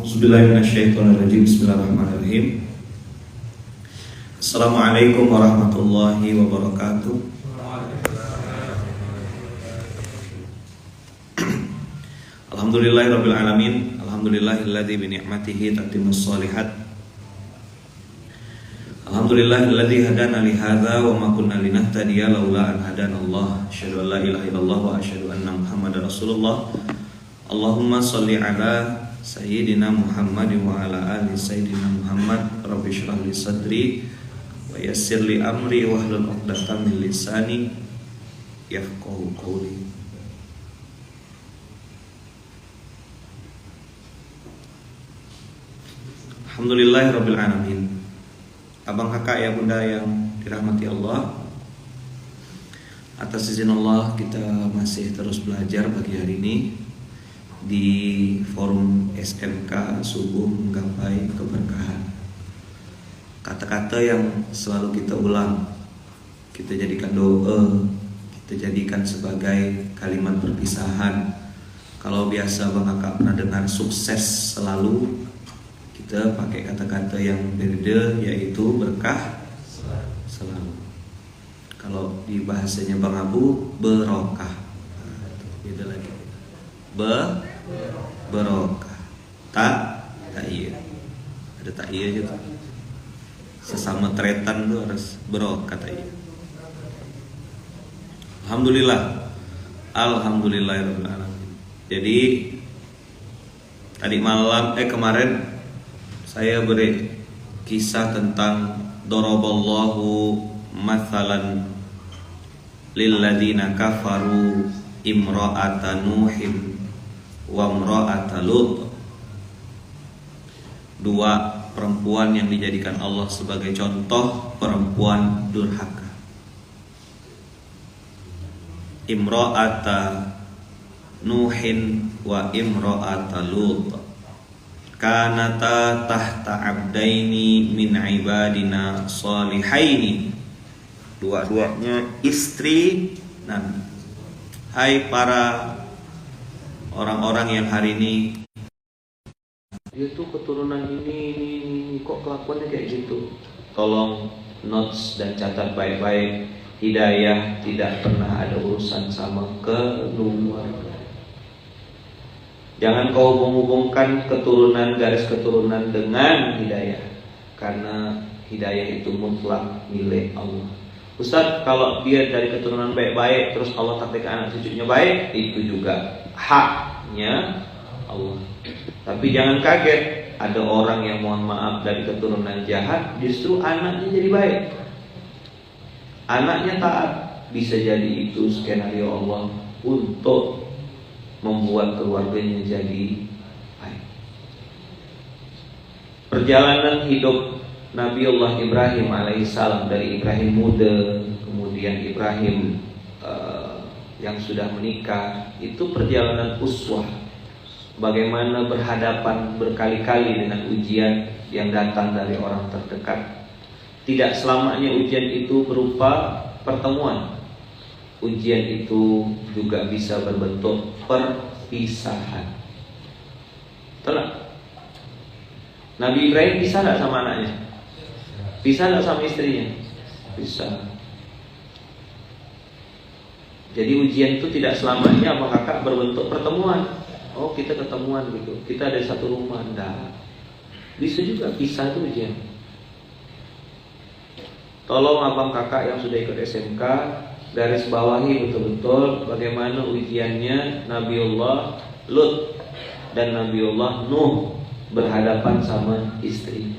A'udzubillahiminasyaitonirrajim. Bismillahirrahmanirrahim. Assalamualaikum warahmatullahi wabarakatuh. Alhamdulillahirabbil alamin. Alhamdulillahilladzi bi ni'matihi tatimmus shalihat. Alhamdulillahilladzi hadana li hadza wa ma kunna linahtadiya laula an hadanallah. Asyhadu an la ilaha illallah wa asyhadu anna Muhammadar Rasulullah. Allahumma shalli ala Sayyidina Muhammad wa ala ali Sayyidina Muhammad. Rabbi shrah li sadri wa yassir li amri wahlul 'uqdatam min lisani yafqahu qawli. Alhamdulillahirabbil alamin. Abang kakak ya bunda yang dirahmati Allah, atas izin Allah kita masih terus belajar pagi hari ini di forum SMK Subuh Menggapai Keberkahan. Kata-kata yang selalu kita ulang, kita jadikan doa, kita jadikan sebagai kalimat perpisahan. Kalau biasa bang kakak pernah dengar sukses selalu, kita pakai kata-kata yang berbeda, yaitu berkah selalu. Kalau di bahasanya bang Abu, berokah. Beda lagi. Berokah. Tak iya. Ada tak iya juga. Sesama tretan tuh harus berokah tak iya. Alhamdulillahirabbil alamin. Jadi tadi malam kemarin saya beri kisah tentang daraballahu mathalan lilladzina kafaru imra'ata Nuhin wa imra'ata Lut. Dua perempuan yang dijadikan Allah sebagai contoh perempuan durhaka. Imra'ata Nuhin wa imra'ata Lut kanata tahta abdaini min ibadina salihaini. Dua-duanya istri dan hai para orang-orang yang hari ini dia tuh keturunan ini kok kelakuannya kayak gitu. Tolong notes dan catat baik-baik. Hidayah tidak pernah ada urusan sama keluarga. Jangan kau menghubungkan keturunan, garis keturunan dengan hidayah, karena hidayah itu mutlak milik Allah. Ustaz, kalau dia dari keturunan baik-baik terus Allah takdirkan anak cucunya baik, itu juga haknya Allah. Tapi jangan kaget, ada orang yang mohon maaf dari keturunan jahat, justru anaknya jadi baik, anaknya taat. Bisa jadi itu skenario Allah untuk membuat keluarganya jadi baik. Perjalanan hidup Nabiullah Ibrahim alaihissalam, dari Ibrahim muda, kemudian Ibrahim yang sudah menikah, itu perjalanan uswah. Bagaimana berhadapan berkali-kali dengan ujian yang datang dari orang terdekat. Tidak selamanya ujian itu berupa pertemuan. Ujian itu juga bisa berbentuk perpisahan. Betul? Nabi Ibrahim bisa gak sama anaknya? Bisa gak sama istrinya? Bisa. Jadi ujian itu tidak selamanya apa kakak berbentuk pertemuan. Oh kita ketemuan gitu, kita ada satu rumah. Enggak. Bisa juga pisah itu ujian. Tolong abang kakak yang sudah ikut SMK garis bawahi betul-betul bagaimana ujiannya Nabiullah Lut dan Nabiullah Nuh berhadapan sama istri.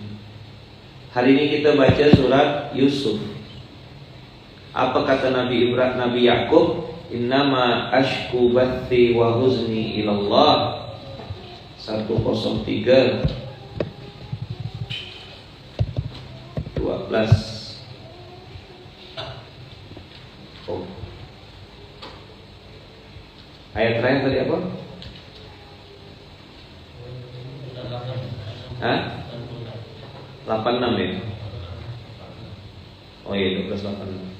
Hari ini kita baca surat Yusuf. Apa kata Nabi Ibrahim, Nabi Yakub? Innama ashku bathi wa huzni ilallah. 103 12. Ayat terakhir tadi apa? Hah? 86 ya? Oh iya, 1286.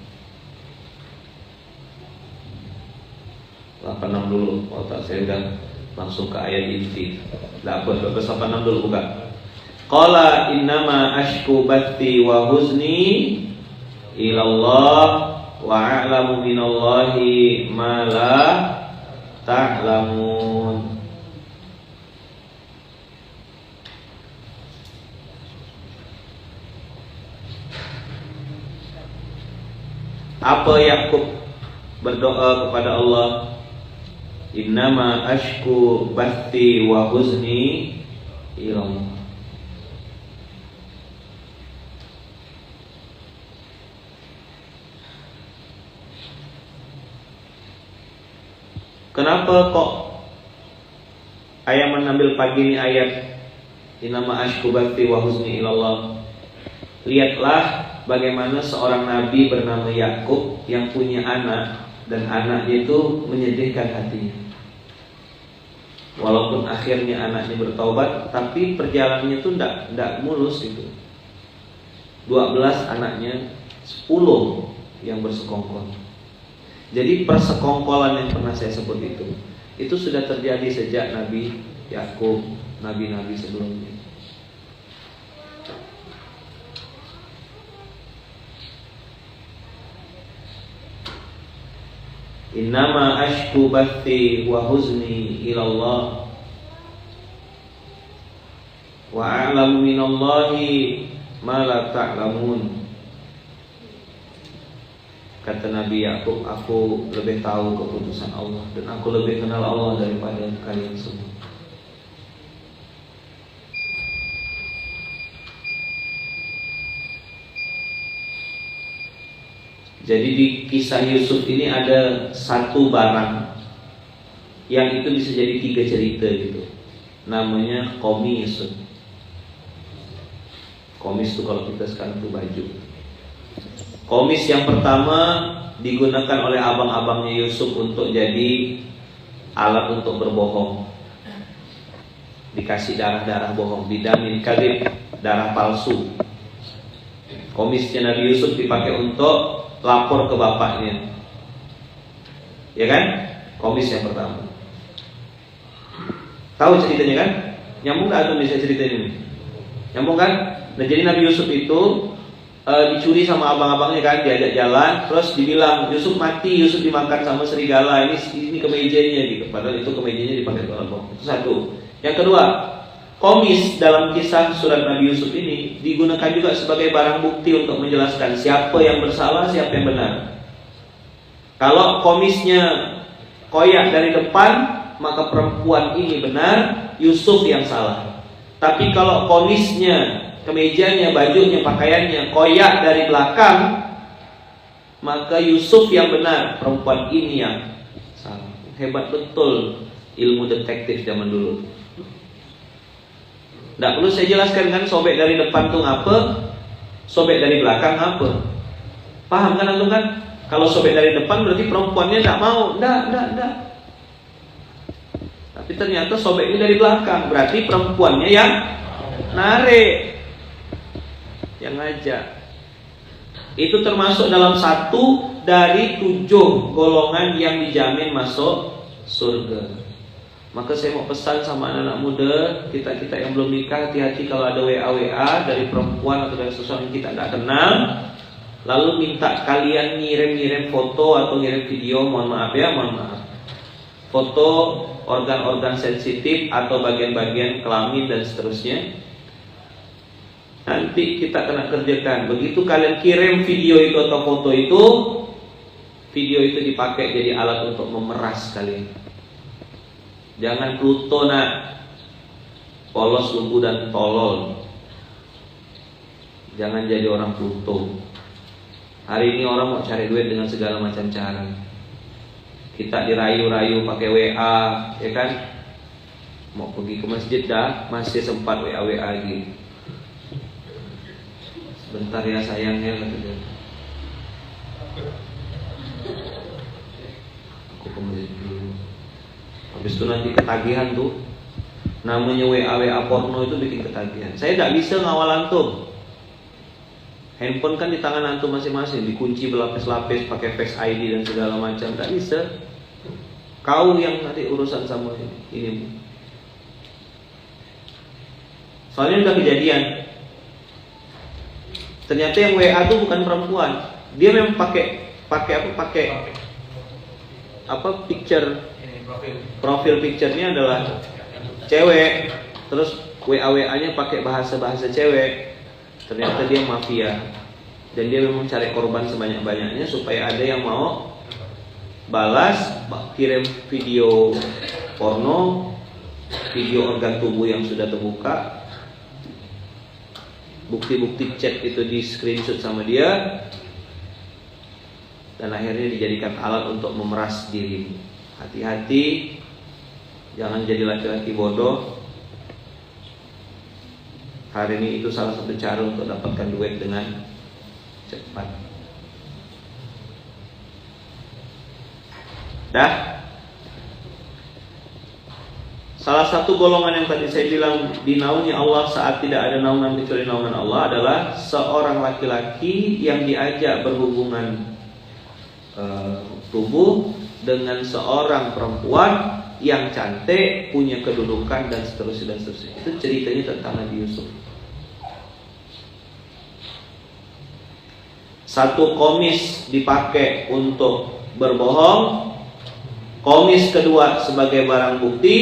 86 dulu, otak saya udah Langsung ke ayat inti. Enggak apa, 86 dulu buka. Qala innama ashku bathi wa huzni ilallah wa a'lamu minallahi ma la ta'lamun. Apa Yakub berdoa kepada Allah? Innama ashku bathi wa huzni ilallah. Kenapa kok ayat menambil pagi ini ayat innama ashku bathi wa huzni ilallah? Lihatlah bagaimana seorang nabi bernama Yakub yang punya anak, dan anaknya itu menyedihkan hatinya. Walaupun akhirnya anaknya bertaubat, tapi perjalanannya itu tidak mulus gitu. 12 anaknya, 10 yang bersekongkol. Jadi persekongkolan yang pernah saya sebut itu sudah terjadi sejak Nabi Yakub, nabi-nabi sebelumnya. Innama ashku bathi wa huzni ilallah wa a'lamu minallahi ma la ta'lamun. Kata Nabi Yakub, aku lebih tahu keputusan Allah dan aku lebih kenal Allah daripada kalian semua. Jadi di kisah Yusuf ini ada satu barang yang itu bisa jadi 3 cerita gitu. Namanya komis. Komis itu kalau kita sekarang itu baju. Komis yang pertama digunakan oleh abang-abangnya Yusuf untuk jadi alat untuk berbohong. Dikasih darah-darah bohong, bidamin kadhib, darah palsu. Komisnya Nabi Yusuf dipakai untuk lapor ke bapaknya. Ya kan? Komis yang pertama. Tahu ceritanya kan? Nyambung gak tuh bisa ceritanya ini? Nyambung kan? Nah, jadi Nabi Yusuf itu dicuri sama abang-abangnya kan, diajak jalan, terus dibilang Yusuf mati, Yusuf dimakan sama serigala, ini kemejanya gitu. Padahal itu kemejanya dipakai orang bohong. Itu satu. Yang kedua, komis dalam kisah surat Nabi Yusuf ini digunakan juga sebagai barang bukti untuk menjelaskan siapa yang bersalah, siapa yang benar. Kalau komisnya koyak dari depan, maka perempuan ini benar, Yusuf yang salah. Tapi kalau komisnya, kemejanya, bajunya, pakaiannya koyak dari belakang, maka Yusuf yang benar, perempuan ini yang salah. Hebat betul ilmu detektif zaman dulu. Tidak perlu saya jelaskan kan, sobek dari depan tuh apa, sobek dari belakang apa. Paham kan antum kan? Kalau sobek dari depan berarti perempuannya tidak mau, tidak. Tapi ternyata sobeknya dari belakang, berarti perempuannya yang narik, yang ngajak. Itu termasuk dalam 1 dari 7 golongan yang dijamin masuk surga. Maka saya mau pesan sama anak-anak muda, kita yang belum nikah, hati-hati kalau ada WA dari perempuan atau dari seseorang yang kita tidak kenal, lalu minta kalian ngirim foto atau ngirim video, mohon maaf, foto organ-organ sensitif atau bagian-bagian kelamin dan seterusnya. Nanti kita kena kerjakan. Begitu kalian kirim video itu atau foto itu, video itu dipakai jadi alat untuk memeras kalian. Jangan Pluto nak, polos, lugu dan tolol. Jangan jadi orang Pluto. Hari ini orang mau cari duit dengan segala macam cara. Kita dirayu-rayu pakai WA, ya kan? Mau pergi ke masjid dah, masih sempat WA lagi. Bentar ya sayangnya, kata dia. Aku ke masjid dulu. Habis itu nanti ketagihan tuh. Namanya WA porno itu bikin ketagihan. Saya tidak bisa ngawal antum. Handphone kan di tangan antum masing-masing, dikunci berlapis-lapis, pakai Face ID dan segala macam. Tidak bisa. Kau yang nanti urusan sama ini. Soalnya udah kejadian. Ternyata yang WA itu bukan perempuan. Dia memang pakai picture, profil picture-nya adalah cewek. Terus WA-nya pakai bahasa cewek. Ternyata dia mafia. Dan dia memang cari korban sebanyak-banyaknya supaya ada yang mau balas, kirim video porno, video organ tubuh yang sudah terbuka, bukti-bukti chat itu di screenshot sama dia, dan akhirnya dijadikan alat untuk memeras dirimu. Hati-hati, jangan jadi laki-laki bodoh. Hari ini itu salah satu cara untuk dapatkan duit dengan cepat. Salah satu golongan yang tadi saya bilang dinaungi Allah saat tidak ada naungan kecuali naungan Allah adalah seorang laki-laki yang diajak berhubungan tubuh dengan seorang perempuan yang cantik, punya kedudukan dan seterusnya. Itu ceritanya tentang Nabi Yusuf. Satu komis dipakai untuk berbohong, komis kedua sebagai barang bukti,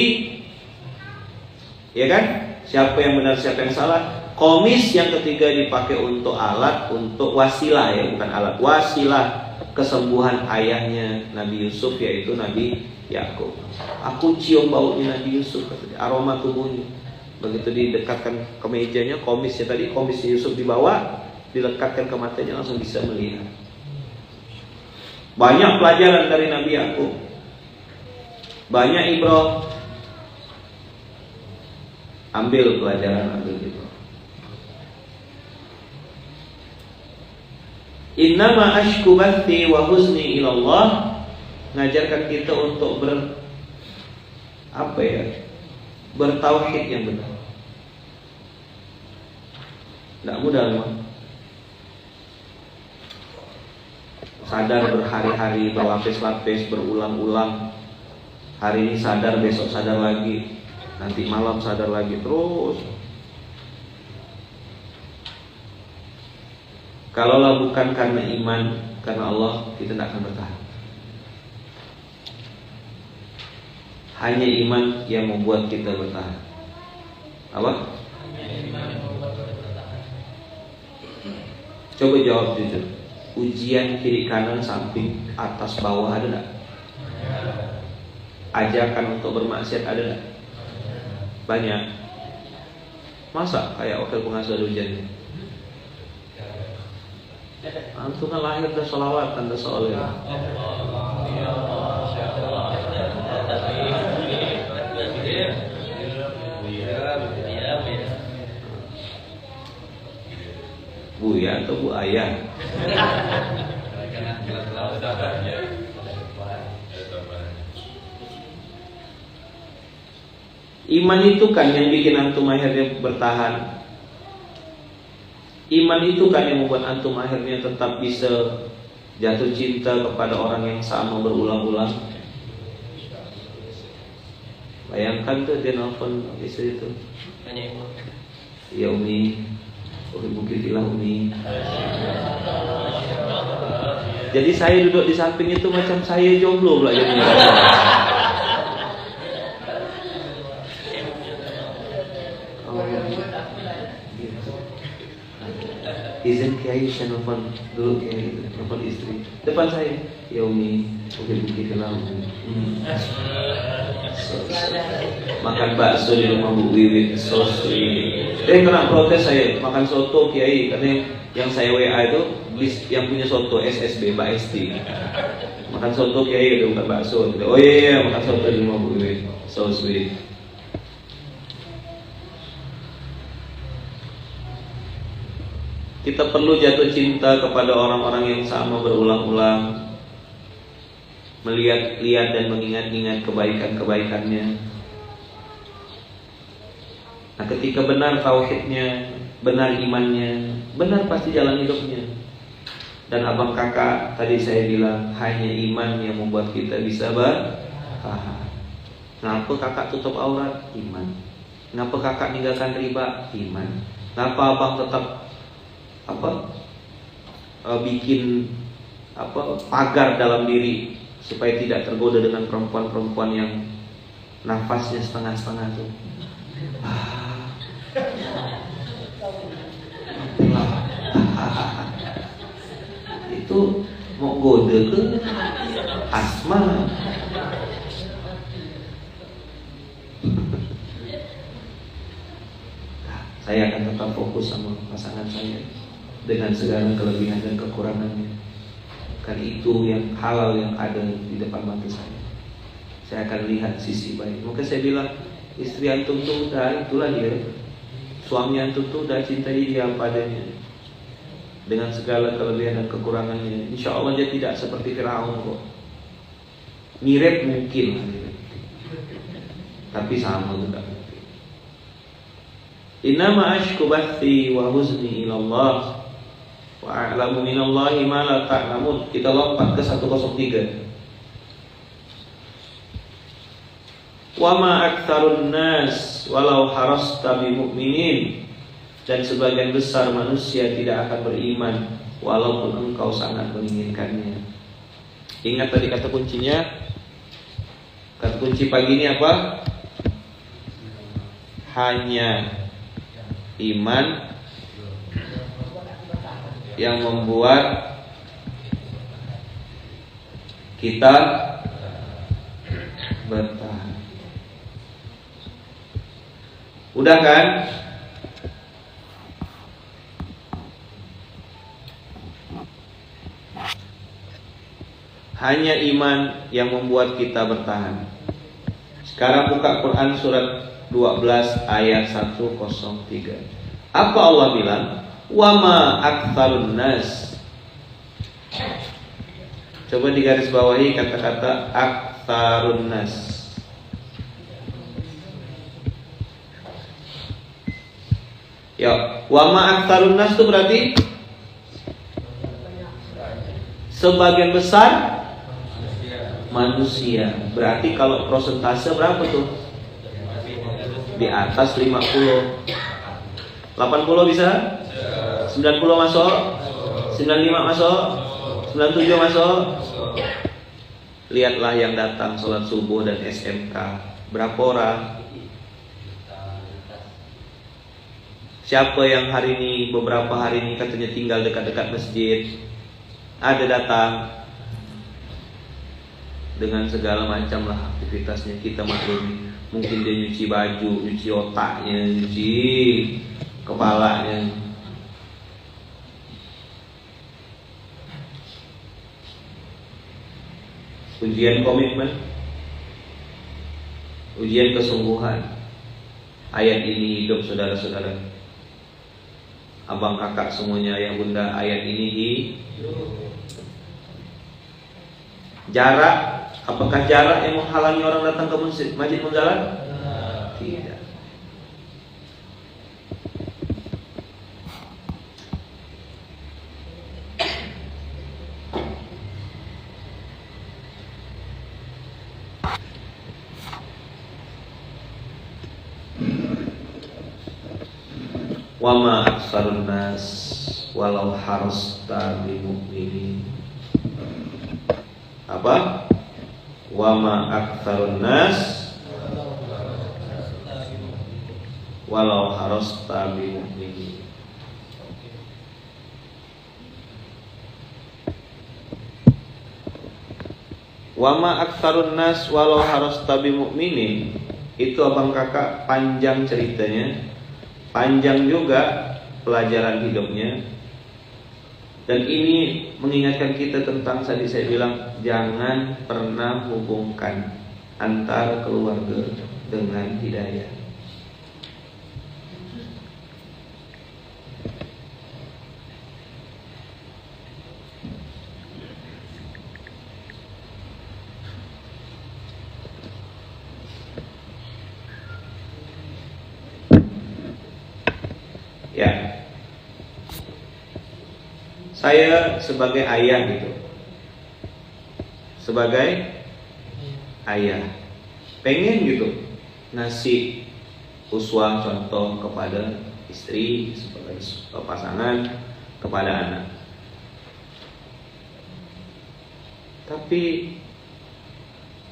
ya kan? Siapa yang benar, siapa yang salah. Komis yang ketiga dipakai untuk alat, untuk wasilah, ya, bukan alat, wasilah kesembuhan ayahnya Nabi Yusuf, yaitu Nabi Yakub. Aku cium baunya Nabi Yusuf, aroma tubuhnya. Begitu didekatkan ke mejanya, komisnya tadi, komisnya Yusuf dibawa, dilekatkan ke matanya, langsung bisa melihat. Banyak pelajaran dari Nabi Yakub, banyak ibrah. Ambil pelajaran, ambil ibrah. Innama ashku bathi wa huzni ilallah, ngajarkan kita untuk bertauhid yang benar. Tidak mudah memang. Sadar berhari-hari, berlapis-lapis, berulang-ulang. Hari ini sadar, besok sadar lagi, nanti malam sadar lagi, terus. Kalaulah bukan karena iman, karena Allah, kita tidak akan bertahan. Hanya iman yang membuat kita bertahan. Apa? Coba jawab jujur. Ujian kiri kanan samping atas bawah ada enggak? Ajakan untuk bermaksiat ada enggak? Banyak. Masa kayak wakil pengasuh ada ujian? Antum kan lahir dan sholawat, anda soleh. Buya atau Bu Ayah? Iman itu kan yang bikin antum akhirnya bertahan. Iman itu kan yang membuat antum akhirnya tetap bisa jatuh cinta kepada orang yang sama berulang-ulang. Bayangkan tuh dia nelfon istri itu, ya Umi, mungkin bilang Umi. Jadi saya duduk di samping itu macam saya jomblo belajarnya. Izin Kiai, saya nelfon dulu Kiai, nelfon istri depan saya, ya Umi, mungkin kenal. Makan bakso di rumah Bu Wiwit, so sweet. Kena protes saya makan soto Kiai, karena yang saya WA itu yang punya soto SSB Mbak Esti. Makan soto Kiai, udah bukan bakso. Oh iya, makan soto di rumah Bu Wiwit, so sweet. Kita perlu jatuh cinta kepada orang-orang yang sama berulang-ulang, melihat-lihat dan mengingat-ingat kebaikan-kebaikannya. Nah, ketika benar tauhidnya, benar imannya, benar pasti jalan hidupnya. Dan abang kakak tadi saya bilang, hanya iman yang membuat kita bisa Paham. Ngapa kakak tutup aurat? Iman. Ngapa kakak ninggalkan riba? Iman. Ngapa abang tetap bikin pagar dalam diri supaya tidak tergoda dengan perempuan-perempuan yang nafasnya setengah-setengah tuh? Itu mau goda ke asma. Saya akan tetap fokus sama pasangan saya dengan segala kelebihan dan kekurangannya. Kan itu yang halal yang ada di depan mata saya. Saya akan lihat sisi baik. Maka saya bilang, istri antum tuh udah itulah dia. Suami antum tuh udah cintai dia padanya, dengan segala kelebihan dan kekurangannya. Insya Allah dia tidak seperti Firaun kok. Mirip mungkin, tapi sama juga. Innama ashku bathi wa huzni ilallah wa a'lamu minallahi ma la ta'lamun. Kita lompat ke 103. Wa ma aktsarun nas walau harasta bimu'minin. Dan sebagian besar manusia tidak akan beriman walaupun engkau sangat menginginkannya. Ingat tadi kata kuncinya. Kata kunci pagi ini apa? Hanya iman yang membuat kita bertahan. Udah kan? Hanya iman yang membuat kita bertahan. Sekarang buka Quran surat 12 ayat 103. Apa Allah bilang? Wa ma aktsarun nas. Coba digarisbawahi kata-kata aktsarun nas. Ya, wa ma aktsarun nas itu berarti sebagian besar manusia. Berarti kalau prosentase berapa tuh? Di atas 50. 80 bisa? 90 masuk? 95 masuk? 97 masuk? Lihatlah yang datang sholat subuh dan SMK. Berapa orang? Siapa yang hari ini, beberapa hari ini katanya tinggal dekat-dekat masjid? Ada datang dengan segala macam lah aktivitasnya, kita maklumi. Mungkin dia nyuci baju, nyuci otaknya, nyuci kepalanya. Ujian komitmen, ujian kesungguhan. Ayat ini hidup saudara-saudara. Abang kakak semuanya, ayah bunda, ayat ini hidup. Jarak, apakah jarak yang menghalangi orang datang ke Masjid Munzalat? Tidak. Wa ma aktsarun nas walau harasta bimu'minin. Apa? Wa ma aktsarun nas walau harasta bimu'minin. Wa ma aktsarun nas walau harasta bimu'minin. Itu abang kakak panjang ceritanya, panjang juga pelajaran hidupnya. Dan ini mengingatkan kita tentang tadi saya bilang, jangan pernah hubungkan antara keluarga dengan hidayah. Ya, saya sebagai ayah gitu, sebagai ayah pengen gitu ngasih uswah contoh kepada istri, sebagai pasangan, kepada anak. Tapi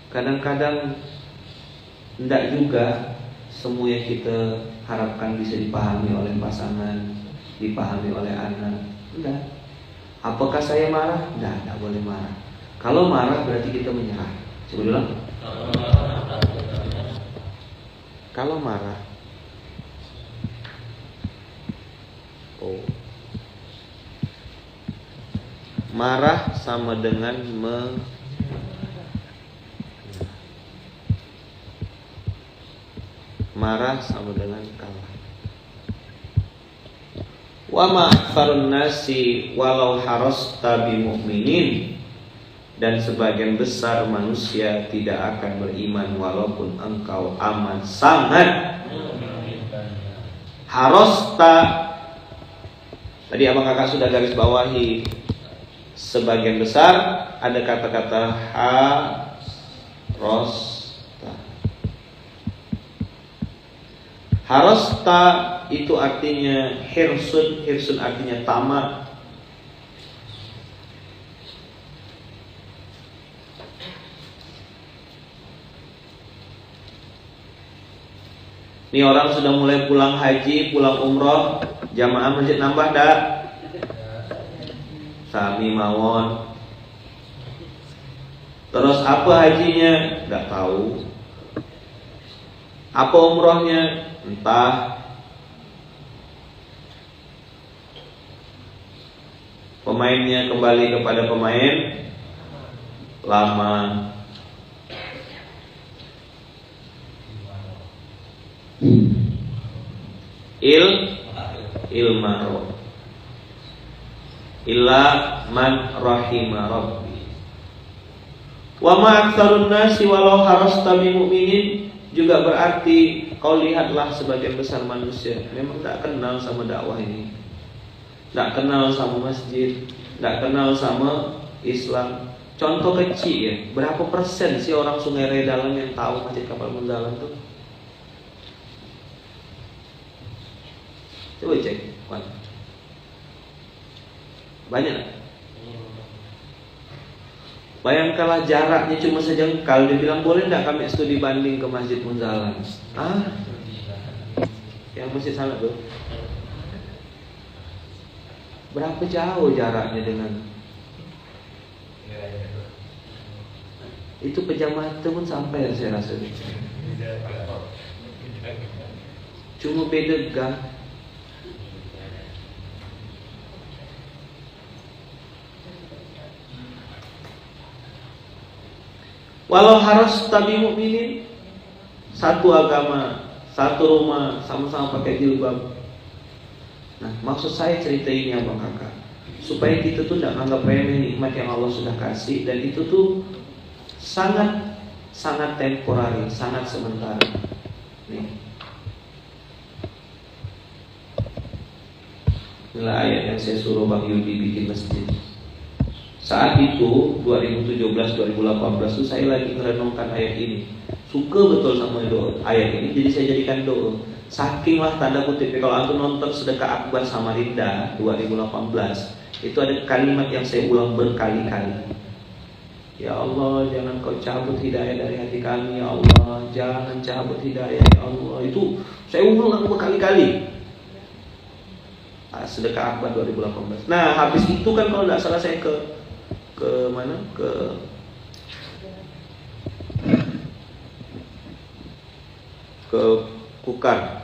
kadang-kadang tidak juga semua yang kita harapkan bisa dipahami oleh pasangan, dipahami oleh anak. Enggak. Apakah saya marah? Tidak boleh marah. Kalau marah berarti kita menyerah. Coba ulang. Kalau marah, marah sama dengan marah sama dengan kalah. Wa ma aktsarun nasi walau harasta bi mu'minin, dan sebagian besar manusia tidak akan beriman walaupun engkau amat sangat. Harasta, tadi abang kakak sudah garis bawahi sebagian besar, ada kata-kata harasta. Harasta itu artinya hirsun, hirsun artinya tamak. Ini orang sudah mulai pulang haji, pulang umroh, jamaah masjid nambah dak? Sami mawon. Terus apa hajinya? Nggak tahu. Apa umrohnya? Entah. Pemainnya kembali kepada pemain lama. Ilmaro illa man rahima rabbi. Wa ma aktsarun nasi walau harasta bi mu'minin, juga berarti kau lihatlah sebagian besar manusia memang tak kenal sama dakwah ini, tak kenal sama masjid, tak kenal sama Islam. Contoh kecil ya, berapa persen sih orang Sungai Redalam yang tahu Masjid Kapal Munzalan tuh? Coba cek, banyak. Bayangkanlah jaraknya cuma sejengkal, dia bilang boleh tidak kami studi banding ke Masjid Munzalan? Yang masjid sana tuh, berapa jauh jaraknya dengan itu? Pejam mata pun sampai, saya rasa. Cuma beda gang. Walau harus tabi mukminin, satu agama, satu rumah, sama-sama pakai jilbab. Nah, maksud saya cerita ini abang kakak, supaya kita tuh tidak anggap remeh nikmat yang Allah sudah kasih, dan itu tuh sangat temporari, sangat sementara. Nih, inilah ayat yang saya suruh Bang Yudi bikin masjid. Saat itu 2017-2018 itu saya lagi merenungkan ayat ini. Suka betul sama ayat ini, jadi saya jadikan doa. Sakinglah tanda kutip, kalau aku nonton Sedekah Akbar Samarinda 2018, itu ada kalimat yang saya ulang berkali-kali. Ya Allah, jangan kau cabut hidayah dari hati kami, ya Allah. Jangan cabut hidayah, ya Allah. Itu saya ulang berkali-kali. Sedekah Akbar 2018. Nah, habis itu kan kalau tidak salah saya ke mana? Ke Kukar.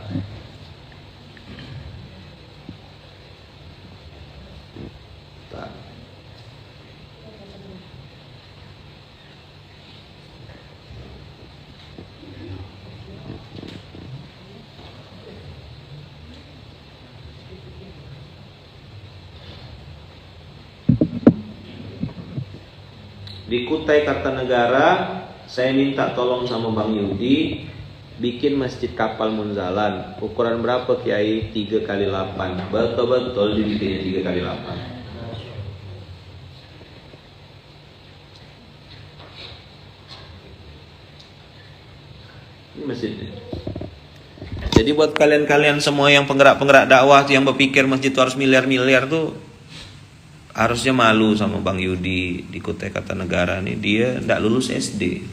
Di Kutai Kartanegara, saya minta tolong sama Bang Yudi bikin Masjid Kapal Munzalan. Ukuran berapa Kiai? 3x8. Betul-betul dibikinnya 3x8. masjidnya. Jadi buat kalian-kalian semua yang penggerak-penggerak dakwah yang berpikir masjid itu harus miliar-miliar tuh, harusnya malu sama Bang Yudi di Kutai Kartanegara nih. Dia ndak lulus SD,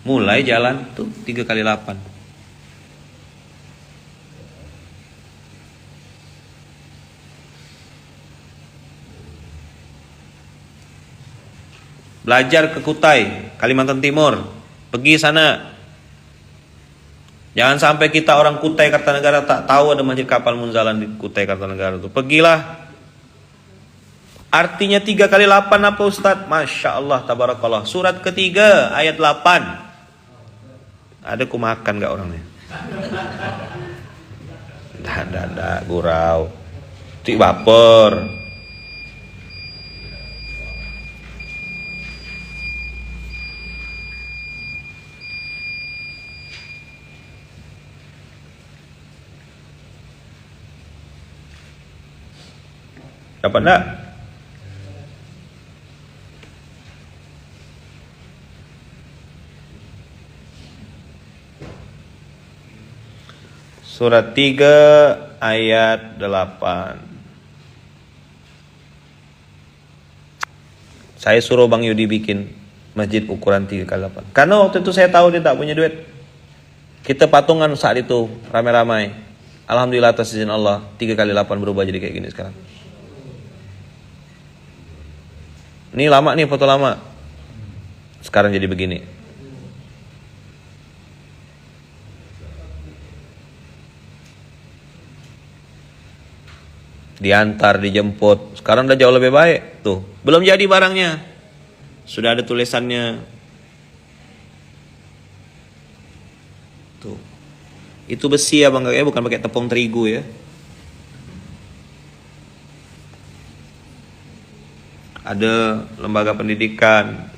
mulai jalan tuh 3x8. Belajar ke Kutai, Kalimantan Timur, pergi sana. Jangan sampai kita orang Kutai Kartanegara tak tahu ada masjid kapal Munzalan di Kutai Kartanegara itu. Pergilah. Artinya 3x8 apa Ustadz? Masya Allah, tabarakallah. Surat ketiga ayat 8. Ada kumakan gak orangnya? Dah, gurau. Tik baper. Dapat enggak? Surat 3 ayat 8. Saya suruh Bang Yudi bikin masjid ukuran 3x8. Karena waktu itu saya tahu dia tak punya duit. Kita patungan saat itu ramai-ramai. Alhamdulillah atas izin Allah 3x8 berubah jadi kayak gini sekarang. Ini lama nih, foto lama. Sekarang jadi begini. Diantar, dijemput. Sekarang udah jauh lebih baik. Tuh, belum jadi barangnya. Sudah ada tulisannya. Tuh. Itu besi ya Bang, bukan pakai tepung terigu ya. Ada lembaga pendidikan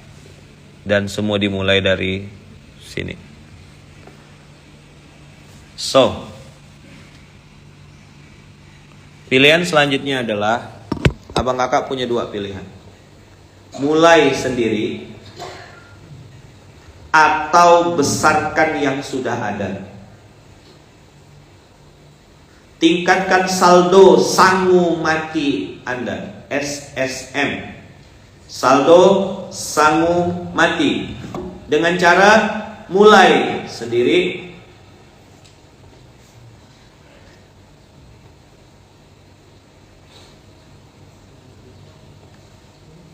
dan semua dimulai dari sini. So, pilihan selanjutnya adalah abang kakak punya dua pilihan. Mulai sendiri atau besarkan yang sudah ada. Tingkatkan saldo sangu mati Anda, SSM. Saldo sangu mati dengan cara mulai sendiri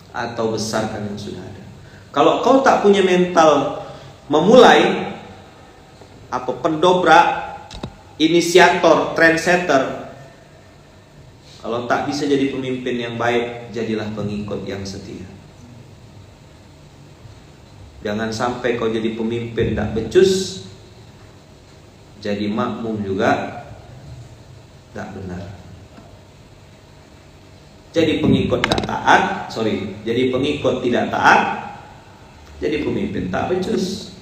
atau besarkan yang sudah ada. Kalau kau tak punya mental memulai, apa pendobrak, inisiator, trendsetter, kalau tak bisa jadi pemimpin yang baik, jadilah pengikut yang setia. Jangan sampai kau jadi pemimpin tak becus, jadi makmum juga tak benar. Jadi pengikut tak taat, jadi pengikut tidak taat, jadi pemimpin tak becus.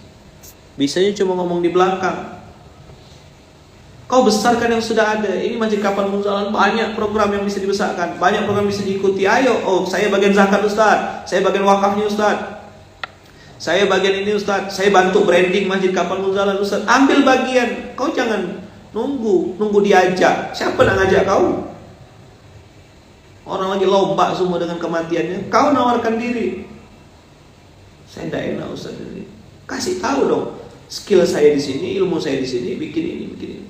Bisanya cuma ngomong di belakang. Kau besarkan yang sudah ada. Ini Masjid Kapal Munzalan banyak program yang bisa dibesarkan, banyak program yang bisa diikuti. Ayo, saya bagian zakat Ustaz, saya bagian wakafnya Ustaz, saya bagian ini Ustaz, saya bantu branding Masjid Kapal Munzalan Ustaz. Ambil bagian. Kau jangan nunggu diajak. Siapa nak ngajak kau? Orang lagi lomba semua dengan kematiannya. Kau nawarkan diri. Saya tidak enak Ustaz ini. Kasih tahu dong. Skill saya di sini, ilmu saya di sini, bikin ini, bikin ini.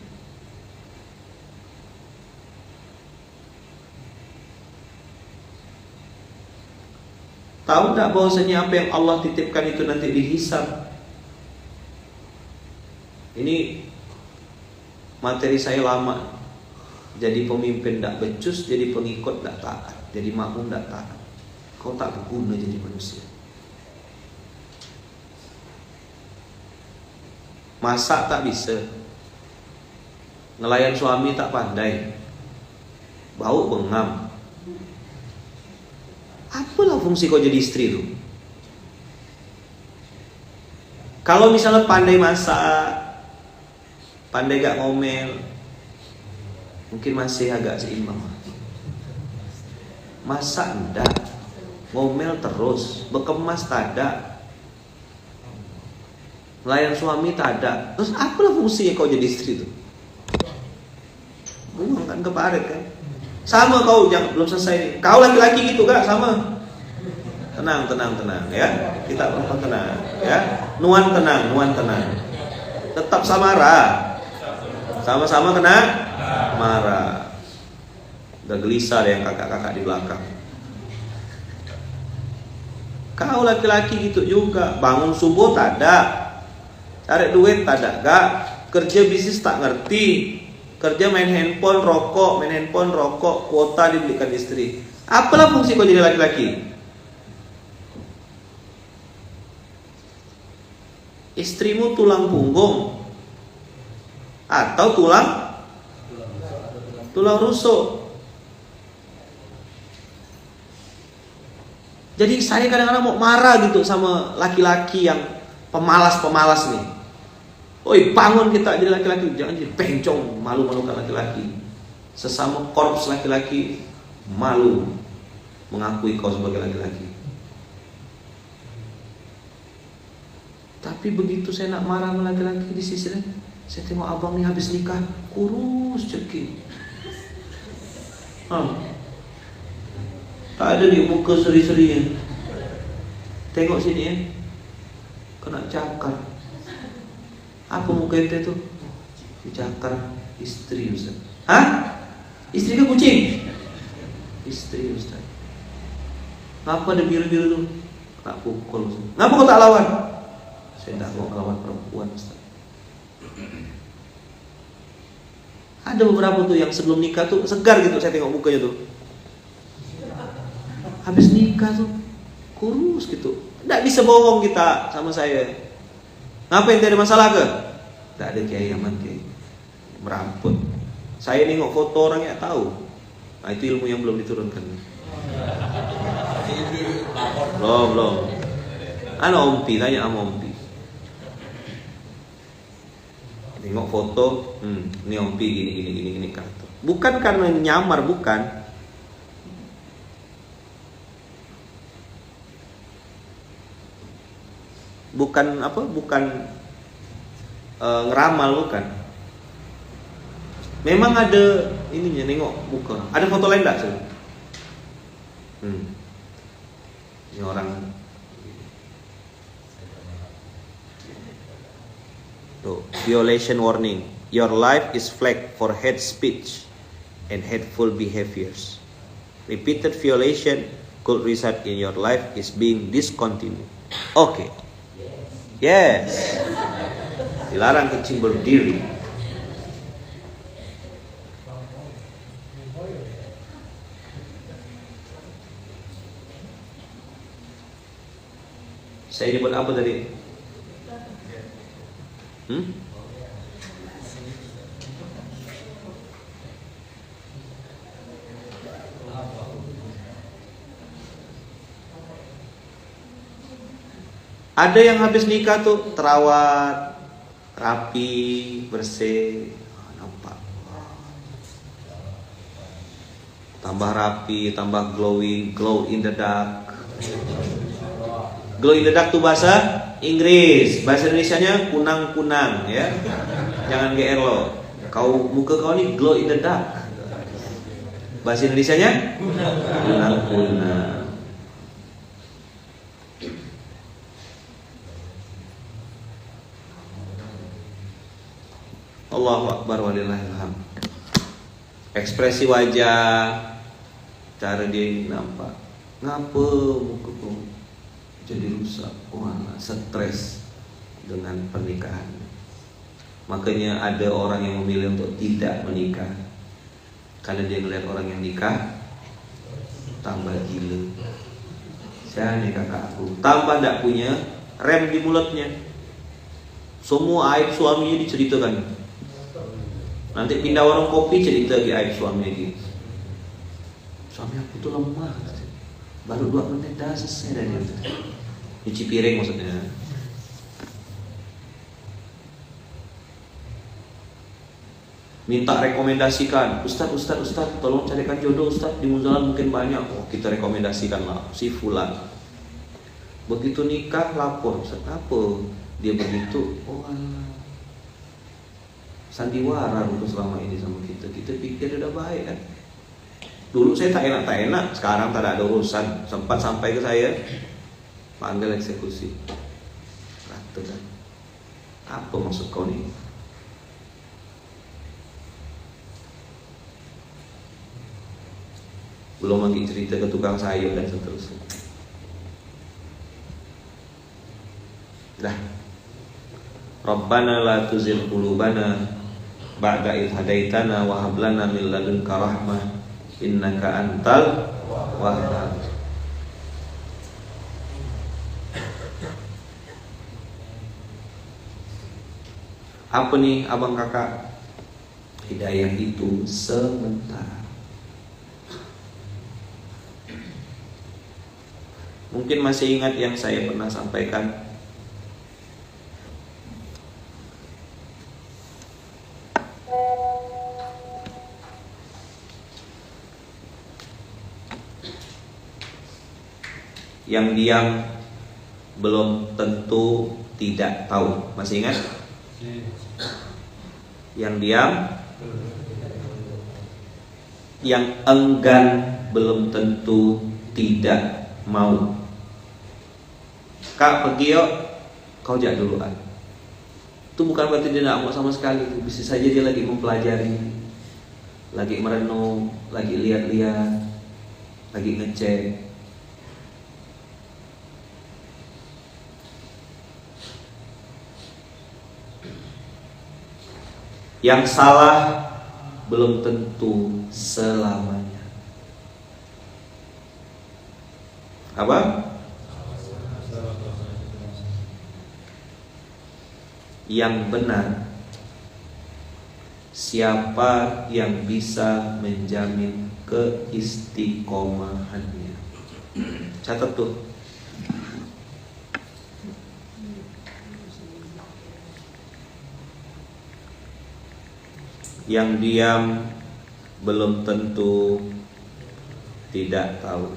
Tahu tak bahwasanya apa yang Allah titipkan itu nanti dihisab? Ini materi saya lama. Jadi pemimpin tak becus, jadi pengikut tak taat, jadi makmum tak taat. Kau tak berguna jadi manusia. Masak tak bisa, ngelayan suami tak pandai, bau bengam. Apalah fungsi kau jadi istri itu? Kalau misalnya pandai masak, pandai gak ngomel, mungkin masih agak seimbang. Masak enggak, ngomel terus, bekemas tak ada. Layan suami tak ada. Terus apalah fungsinya kau jadi istri itu? Buang kan keparet kan. Sama kau, jangan belum selesai nih. Kau laki-laki gitu gak? Sama. Tenang ya. Kita perempuan tenang ya. Nuan tenang. Tetap samara. Sama-sama kena marah. Udah gelisah deh yang kakak-kakak di belakang. Kau laki-laki gitu juga. Bangun subuh tak ada. Cari duit tak ada gak. Kerja bisnis tak ngerti. Kerja main handphone rokok, kuota dibelikan istri. Apalah fungsi kau jadi laki-laki? Istrimu tulang punggung atau tulang rusuk. Jadi saya kadang-kadang mau marah gitu sama laki-laki yang pemalas nih. Oi, bangun kita jadi laki-laki, jangan jadi bencong, malu-malukan laki-laki. Sesama korps laki-laki malu mengakui kau sebagai laki-laki. Tapi begitu saya nak marah sama laki-laki di sisi lain, saya tengok abang nih habis nikah, kurus ceking. Tak ada di muka seri-serinya. Tengok sini ya, kena cakar. Apa muka ente tuh? Dicakar istri Ustaz. Hah? Istri ke kucing? Istri Ustaz. Ngapa ada biru-biru tuh? Tak pukul Ustaz. Ngapa kau tak lawan? Saya tak mau lawan perempuan Ustaz. Ada beberapa tuh yang sebelum nikah tuh segar gitu, saya tengok mukanya tuh. Habis nikah tuh kurus gitu. Tidak bisa bohong kita sama saya. Ngapain ada masalah ke? Tak ada kiai aman kiai. Meramput. Saya nengok foto orang yang tahu. Nah, itu ilmu yang belum diturunkan. Belum. Ompi, tanya sama Ompi. Nengok foto, ini Ompi gini kartu. Bukan karena nyamar, bukan. Bukan ngeramal, bukan. Memang ada ininya, nengok muka. Ada foto lain enggak sih? Ini orang tuh, violation warning. Your life is flagged for hate speech and hateful behaviors. Repeated violation could result in your life is being discontinued. Okay. Yes. Dilarang kucing berdiri. Saya nyebut apa tadi? Ada yang habis nikah tuh terawat, rapi, bersih, nampak. Tambah rapi, tambah glowing, glow in the dark. Glow in the dark tuh bahasa Inggris, bahasa Indonesianya kunang-kunang ya. Jangan GR lo. Muka kau nih glow in the dark. Bahasa Indonesianya kunang-kunang. Allahu Akbar walillahilhamd. Ekspresi wajah, cara dia nampak. Ngapa muka jadi rusak? Stres dengan pernikahan. Makanya ada orang yang memilih untuk tidak menikah karena dia melihat orang yang nikah tambah gila. Saya nih kakakku tambah tidak punya rem di mulutnya. Semua aib suaminya diceritakan. Nanti pindah warung kopi cerita lagi aib suami lagi. Suami aku tuh lemah, baru 2 menit dah selesai dari itu. Cuci piring maksudnya. Minta rekomendasikan, Ustaz, tolong carikan jodoh Ustaz, di Muzalan mungkin banyak. Oh, kita rekomendasikan lah si fulan. Begitu nikah lapor, Ustaz, apa? dia begitu, oh alah, sandiwara itu selama ini sama kita. Kita pikir udah baik kan. Dulu saya tak enak, sekarang tak ada urusan. Sempat sampai ke saya, panggil eksekusi. Kata kan, apa maksud kau nih? Belum lagi cerita ke tukang sayur dan seterusnya. Dah. Rabbana la tuzigh qulubana ba'da idh hadaitana wa hab lana min ladunka rahmah innaka antal wahhab. Apa nih abang kakak? Hidayah itu sementara. Mungkin masih ingat yang saya pernah sampaikan. Yang diam belum tentu tidak tahu. Masih ingat? Yang diam, yang enggan belum tentu tidak mau. Kak pergi yuk, kau jak duluan. Itu bukan berarti dia tidak mau sama sekali. Bisa saja dia lagi mempelajari, lagi merenung, lagi lihat-lihat, lagi ngecek. Yang salah belum tentu selamanya. Apa? Yang benar, siapa yang bisa menjamin keistiqomahannya? Catat tuh. Yang diam belum tentu tidak tahu.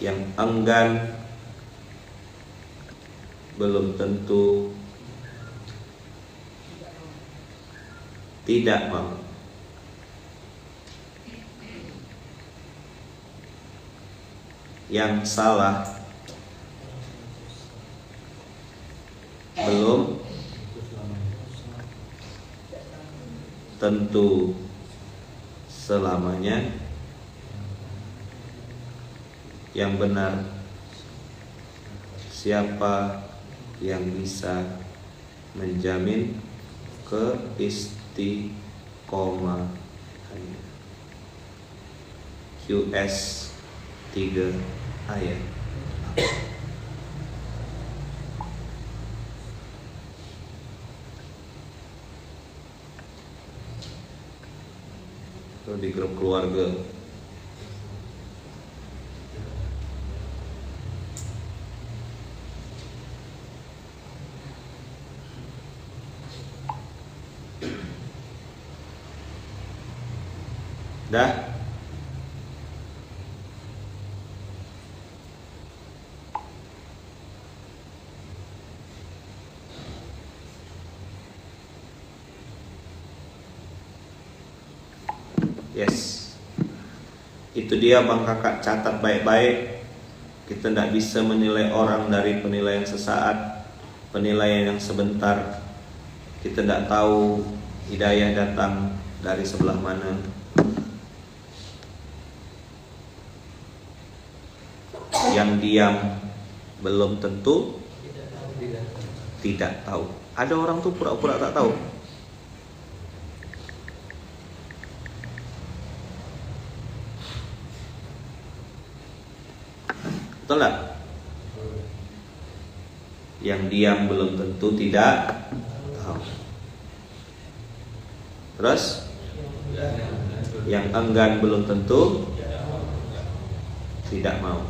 Yang enggan belum tentu tidak mau. Yang salah belum tentu selamanya. Yang benar, siapa yang bisa menjamin keistiqomahannya? QS 3 ayat. Itu di grup keluarga. Dah. Yes. Itu dia bang kakak, catat baik-baik. Kita tidak bisa menilai orang dari penilaian sesaat, penilaian yang sebentar. Kita tidak tahu hidayah datang dari sebelah mana. Yang diam belum tentu tidak tahu. Ada orang tuh pura-pura tak tahu. Betul tak? Yang diam belum tentu tidak tahu. Terus yang enggan belum tentu tidak mau.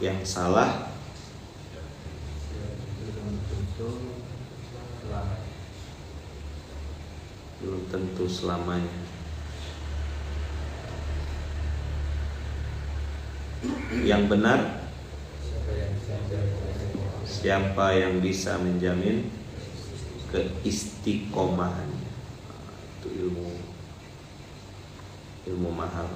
yang salah belum tentu selamanya. Yang benar, siapa yang bisa menjamin keistiqomahannya. Itu ilmu mahal.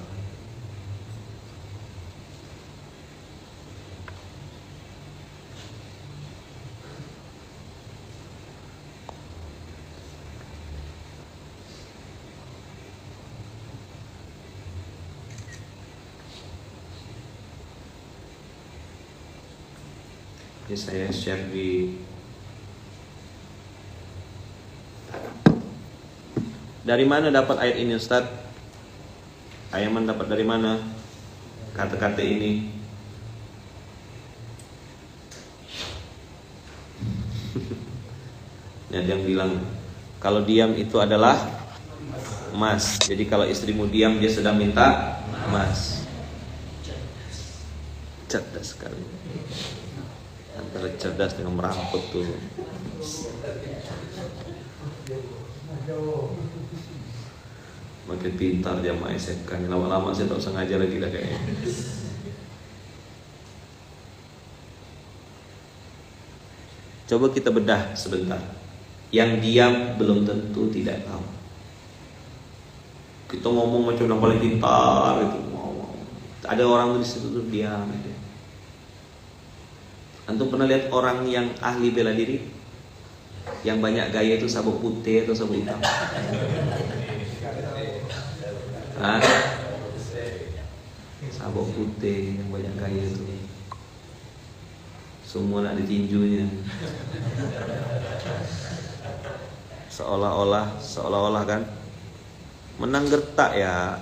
Ini saya share di dari mana dapat ayat ini, Ustaz? Ayaman dapat dari mana kata-kata ini? Ada yang bilang kalau diam itu adalah emas. Jadi kalau istrimu diam dia sedang minta emas. Cerdas sekali. Antara cerdas dengan merampok tuh. Makin pintar jamaah SMK. Lama-lama saya tak usah ngajar lagi dah kayaknya. Coba kita bedah sebentar. Yang diam belum tentu tidak tahu. Kita ngomong macam orang paling pintar itu. Ada orang di situ tuh diam aja. Antum pernah lihat orang yang ahli bela diri? Yang banyak gaya itu sabuk putih atau sabuk hitam? Hah? Sabuk putih yang banyak gaya itu. Semua nak ada tinjunya. Seolah-olah kan menang gertak ya.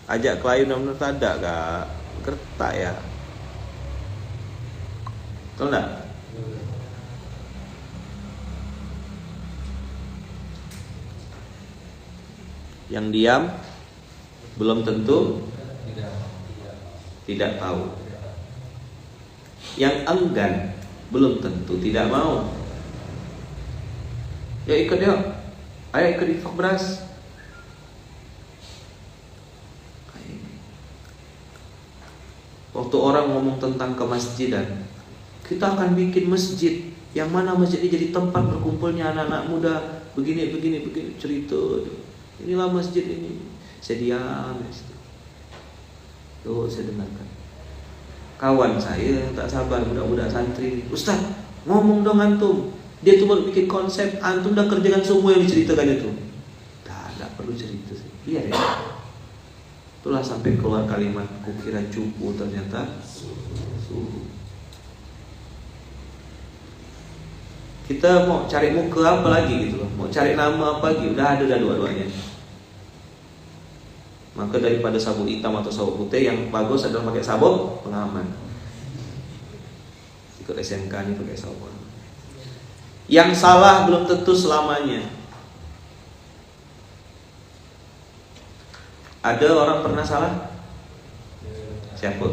Ajak klien benar-benar tak ada kak. Gertak ya. Betul enggak? Yang diam belum tentu tidak tahu. Yang enggan belum tentu tidak mau. Ya ikut ya. Ayo ikut infak beras. Waktu orang ngomong tentang kemasjidan, kita akan bikin masjid. Yang mana masjid ini jadi tempat berkumpulnya anak-anak muda. Begini cerita. Inilah masjid ini. Saya diam. Tuh saya dengarkan. Kawan saya tak sabar, budak-budak santri. Ustaz, ngomong dong antum. Dia tuh baru bikin konsep, antum dah kerjakan semua yang diceritakan itu. Tak perlu cerita sih. Biar ya. Itulah sampai keluar kalimat kukira cupu ternyata suhu. Kita mau cari muka apa lagi gitu loh. Mau cari nama apa lagi, udah ada dua-duanya. Maka daripada sabuk hitam atau sabuk putih, yang bagus adalah pakai sabuk pengaman. Ikut SMK ini pakai sabuk. Yang salah belum tentu selamanya. Ada orang pernah salah? Siapa?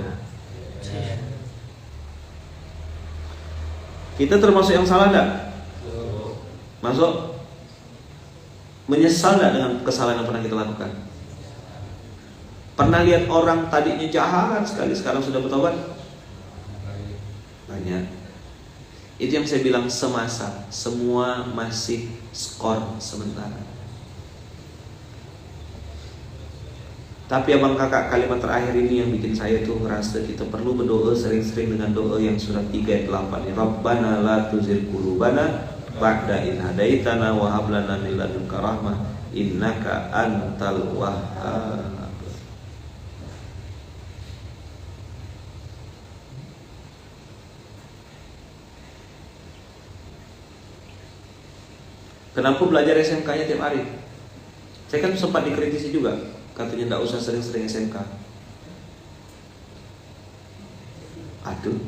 Kita termasuk yang salah enggak? Masuk? Menyesal enggak dengan kesalahan yang pernah kita lakukan? Pernah lihat orang tadinya jahat sekali, sekarang sudah bertobat? Banyak. Itu yang saya bilang semasa. Semua masih skor sementara. Tapi abang kakak, kalimat terakhir ini yang bikin saya tuh ngerasa kita perlu berdoa sering-sering dengan doa yang surat 3 ayat 8 ya. Rabbana la tuzigh qulubana ba'da idh hadaitana wa hab lana min ladunka rahmah innaka antal wahhab. Kenapa belajar SMK-nya tiap hari? Saya kan sempat dikritisi juga. Katanya tidak usah sering-sering SMK. Aduh.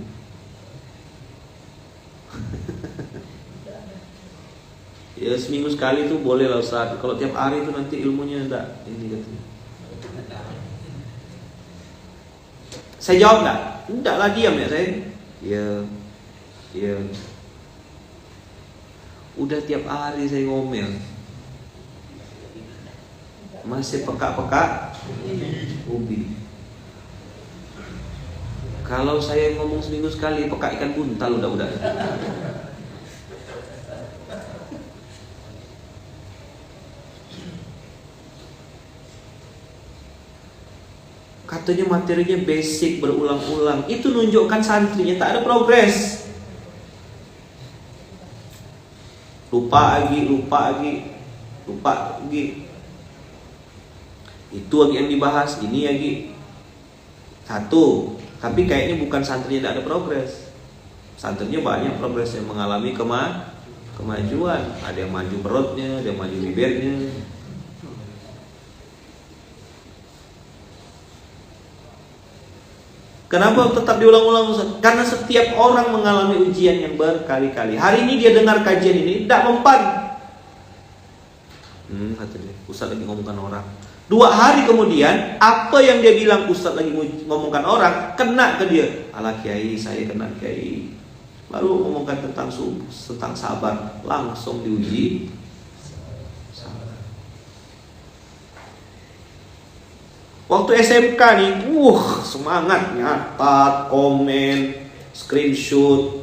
Ya seminggu sekali tuh boleh lah Ustaz. Kalau tiap hari itu nanti ilmunya enggak ini katanya. Saya jawab enggak? Tidaklah diam ya saya. Ya. Udah tiap hari saya ngomel. Masih peka-peka ubi. Kalau saya ngomong seminggu sekali peka ikan buntal udah. Katanya materinya basic berulang-ulang. Itu nunjukkan santrinya tak ada progres. Lupa lagi. Itu lagi yang dibahas, ini lagi. Satu, tapi kayaknya bukan santrinya tidak ada progres. Santrinya banyak progres yang mengalami kemajuan. Ada yang maju perutnya, ada yang maju bibirnya. Kenapa tetap diulang-ulang Ustaz? Karena setiap orang mengalami ujian yang berkali-kali. Hari ini dia dengar kajian ini, tidak mempan. Kata dia, Ustaz lagi ngomongkan orang. 2 hari kemudian, apa yang dia bilang Ustaz lagi ngomongkan orang, kena ke dia. Alah kiai, saya kena kiai. Lalu ngomongkan tentang sabar, langsung diuji. Waktu SMK nih, semangat, nyatat, komen, screenshot.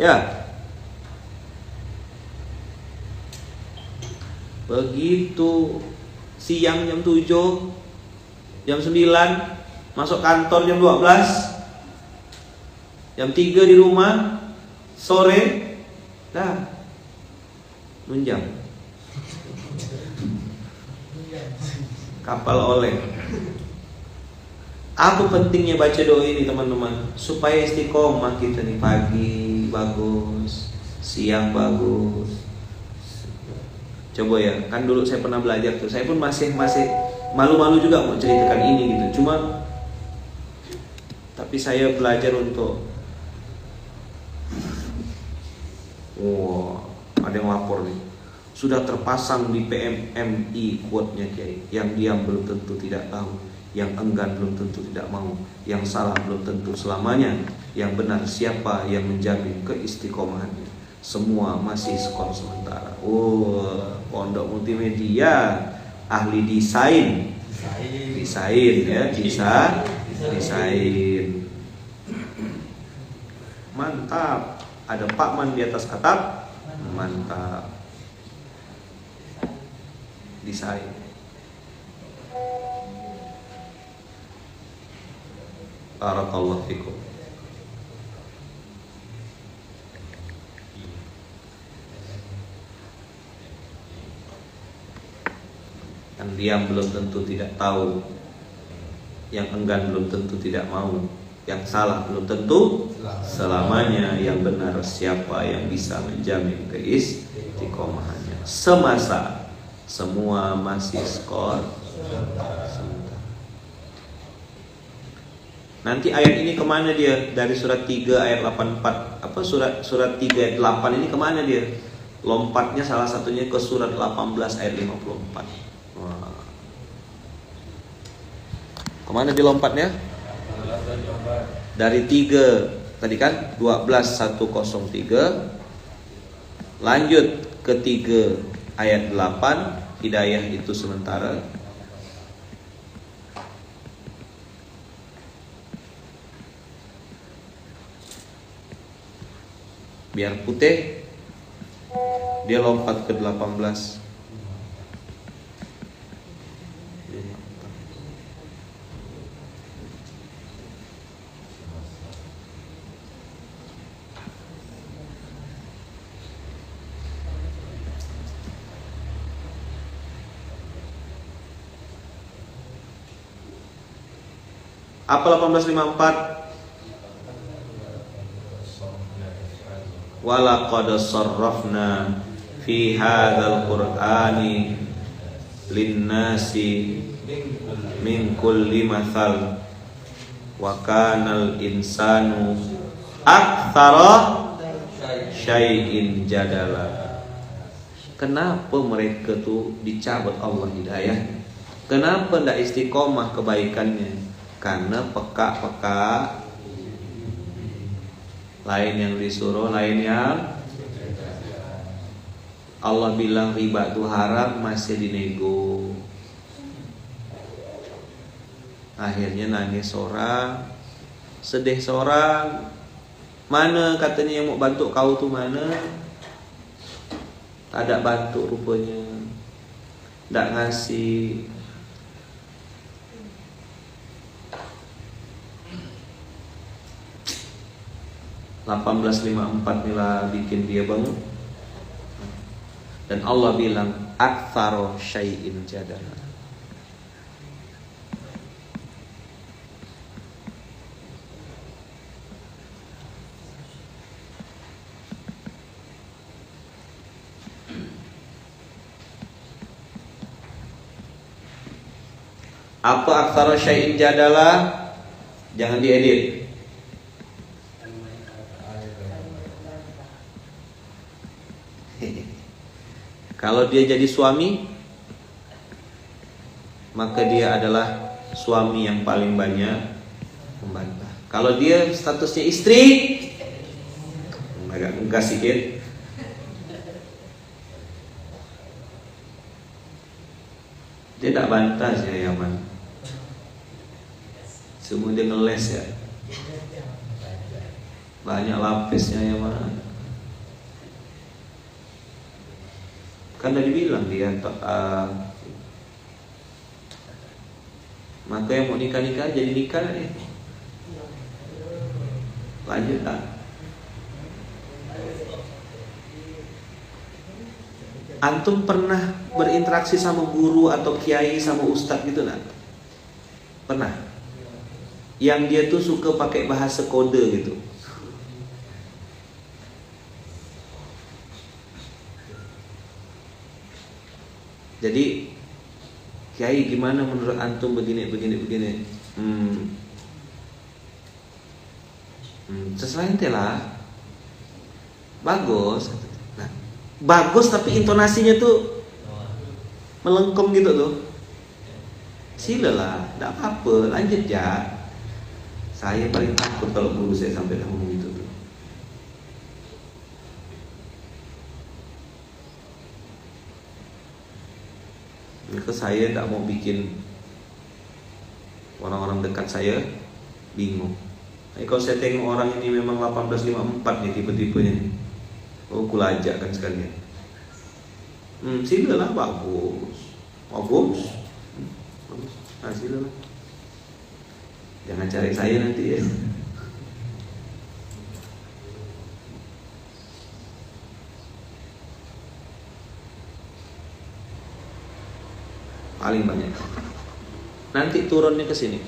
Ya. Begitu siang jam 7, jam 9, masuk kantor jam 12, jam 3 di rumah, sore, dah, nunjang. Kapal oleh. Apa pentingnya baca doa ini teman-teman? Supaya istiqomah kita nih, pagi bagus, siang bagus. Coba ya, kan dulu saya pernah belajar tuh. Saya pun masih malu-malu juga mau ceritakan ini gitu. Cuma tapi saya belajar untuk ada yang lapor nih. Sudah terpasang di PMMI quote-nya Kiai. Yang diam belum tentu tidak tahu, yang enggan belum tentu tidak mau, yang salah belum tentu selamanya, yang benar siapa yang menjamin keistiqomahannya. Semua masih skor sementara. Pondok multimedia, ahli desain ya, desain. Mantap. Ada Pak Man di atas atap. Mantap. Desain. Barakallahu fikum. Yang diam belum tentu tidak tahu, yang enggan belum tentu tidak mau, yang salah belum tentu selamanya, yang benar siapa yang bisa menjamin keistiqomahannya. Semasa semua masih skor sebentar. Nanti ayat ini kemana dia? Dari surat 3 ayat 84. Apa surat 3 ayat 8 ini kemana dia? Lompatnya salah satunya ke surat 18 ayat 54. Kemana dia lompatnya? Dari 3 tadi kan 12.103, lanjut ke 3 ayat 8, hidayah itu sementara. Biar putih, dia lompat ke 18. Apa 1854? Walaqad sarrafna fi hadzal qur'ani linnasi min kulli mathal wa kanal insanu aktsara syai'in jadala. Kenapa mereka tuh dicabut Allah hidayah? Kenapa tidak istiqomah kebaikannya? Karena peka-peka, lain yang disuruh, lain yang Allah bilang riba itu haram, masih dinego. Akhirnya nangis seorang, sedih seorang. Mana katanya yang mau bantu kau tuh mana? Tak ada bantu rupanya, tak ngasih. (1854) inilah bikin dia bangun. Dan Allah bilang aktsaro syai'in jadala. Apa aktsaro syai'in jadala? Jangan diedit. Kalau dia jadi suami, maka dia adalah suami yang paling banyak membantah. Kalau dia statusnya istri, agak ngegas sedikit. Dia tak bantah sih Yaman. Semua dia ngeles ya. Banyak lapisnya Yaman. Kan tadi bilang dia maka yang mau nikah-nikah jadi nikah ya. Lanjut tak? Antum pernah berinteraksi sama guru atau kiai sama ustadz gitu nak? Pernah? Yang dia tuh suka pakai bahasa kode gitu. Jadi kiai gimana menurut antum begini. Sesuai ente lah. Bagus. Nah, bagus tapi intonasinya tuh melengkung gitu tuh. Silalah, enggak apa-apa, lanjut ya. Saya paling takut kalau guru saya sampai ngomong gitu tuh. Maka saya tidak mau bikin orang-orang dekat saya bingung. Kalau saya tengok orang ini memang 1854 nih tipe-tipenya, oh kulajak kan sekalian. Silalah, bagus. Nah, silalah. Jangan cari saya nanti ya. Paling banyak. Nanti turunnya ke sini.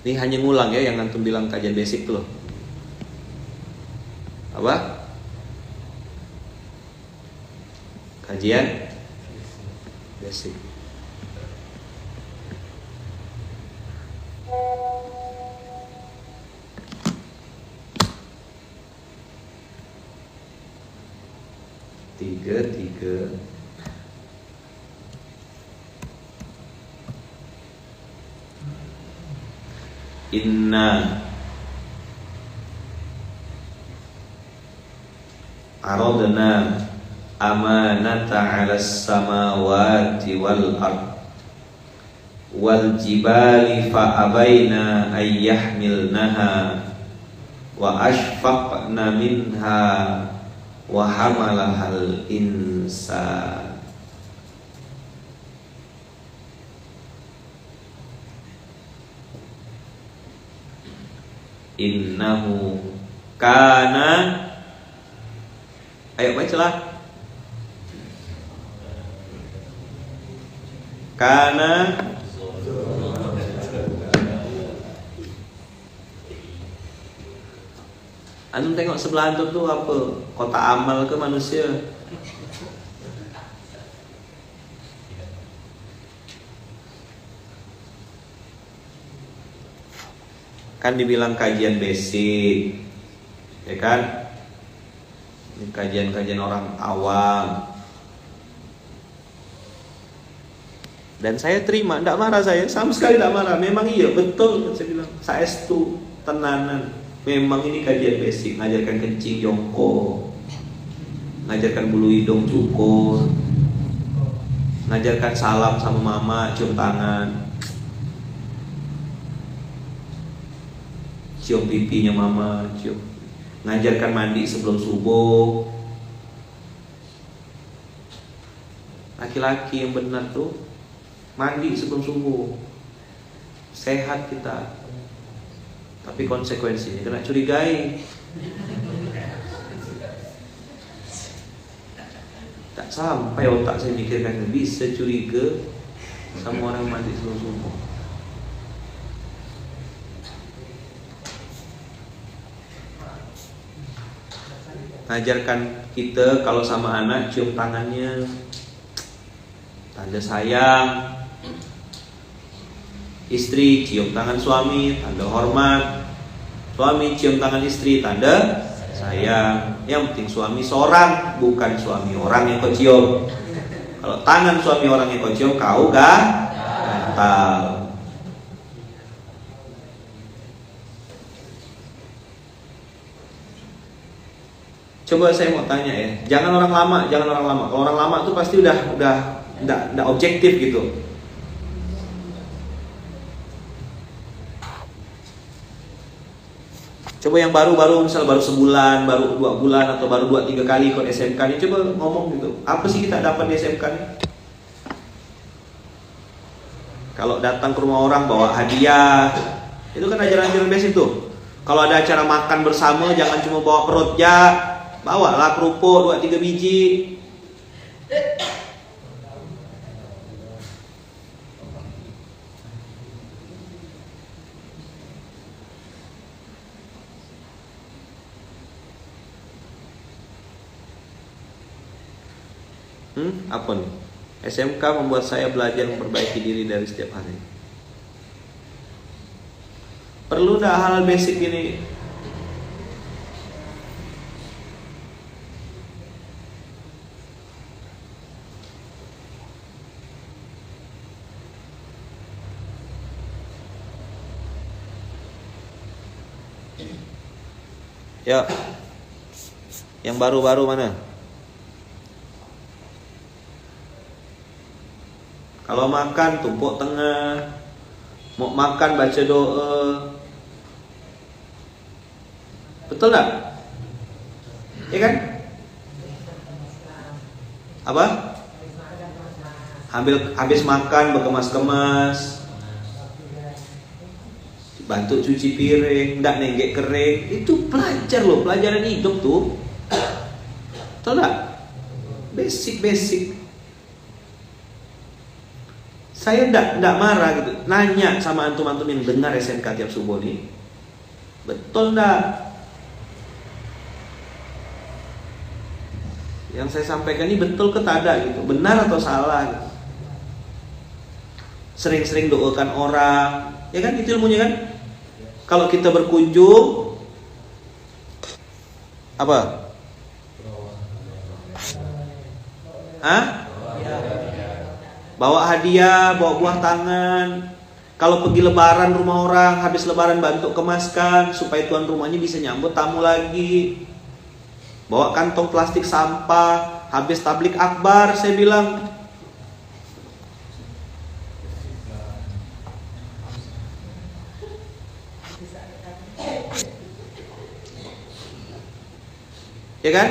Ini hanya ngulang ya yang antum bilang kajian basic tuh loh. Apa? Kajian basic. Tiga. Inna aradna amanata 'alas samawati wal ard wal jibali fa abaina ay yahmilnaha wa ashfaqna minha wa hamalahal insan. Innahu kana, ayo bacalah. Kana antum tengok sebelah antum tuh apa? Kota amal ke manusia? Kan dibilang kajian basic, ya kan? Ini kajian-kajian orang awam. Dan saya terima, tidak marah saya, sama sekali tidak marah. Memang iya, betul, saya bilang. Saya itu tenanan. Memang ini kajian basic, ngajarkan kencing jongkok, ngajarkan bulu hidung cukur, ngajarkan salam sama mama, cium tangan, cium pipinya mama, cium. Ngajarkan mandi sebelum subuh. Laki-laki yang benar tuh mandi sebelum subuh. Sehat kita. Tapi konsekuensinya kena curigai. Tak sampai otak saya mikirkan bisa curiga sama orang mandi sebelum subuh. Ngajarkan kita kalau sama anak cium tangannya, tanda sayang. Istri cium tangan suami, tanda hormat. Suami cium tangan istri, tanda sayang. Yang penting suami seorang, bukan suami orang yang kau cium. Kalau tangan suami orang yang kau cium, kau gatal. Coba saya mau tanya ya, jangan orang lama. Kalau orang lama tuh pasti udah objektif gitu. Coba yang baru misal baru sebulan, baru 2 bulan, atau baru 2-3 kali ikut SMK nih, coba ngomong gitu. Apa sih kita dapat di SMK nih? Kalau datang ke rumah orang bawa hadiah, itu kan ajaran-ajaran basic tuh. Kalau ada acara makan bersama, jangan cuma bawa perut ya, bawalah kerupuk 2-3 biji. Apa nih? SMK membuat saya belajar memperbaiki diri dari setiap hari. Perlu nggak hal basic ini? Ya, yang baru-baru mana? Kalau makan tumpuk tengah, mau makan baca doa, betul nggak? Ya kan? Apa? Habis makan berkemas-kemas, bantu cuci piring, nggak nenggek kering, itu pelajar loh, pelajaran hidup tuh, betul nggak? Basic. Saya enggak marah gitu. Nanya sama antum-antum yang dengar SMK tiap subuh nih, betul enggak? Yang saya sampaikan ini betul ke tada gitu, benar atau salah gitu. Sering-sering doakan orang, ya kan, itu ilmunya kan. Kalau kita berkunjung, apa? Bawa hadiah, bawa buah tangan. Kalau pergi lebaran rumah orang, habis lebaran bantu kemaskan supaya tuan rumahnya bisa nyambut tamu lagi. Bawa kantong plastik sampah, habis tablik akbar, saya bilang. Ya kan?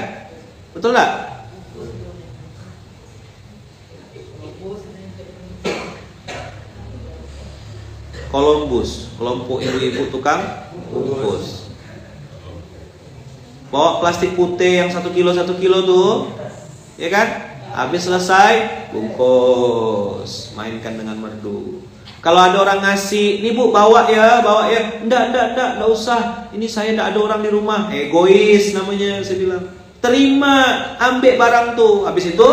Betul nggak? Columbus, kelompok ibu-ibu tukang bungkus. Bawa plastik putih yang 1 kilo tuh, ya kan? Habis selesai, bungkus, mainkan dengan merdu. Kalau ada orang ngasih, nih bu bawa ya. Enggak usah. Ini saya enggak ada orang di rumah. Egois namanya, saya bilang. Terima, ambil barang tuh. Habis itu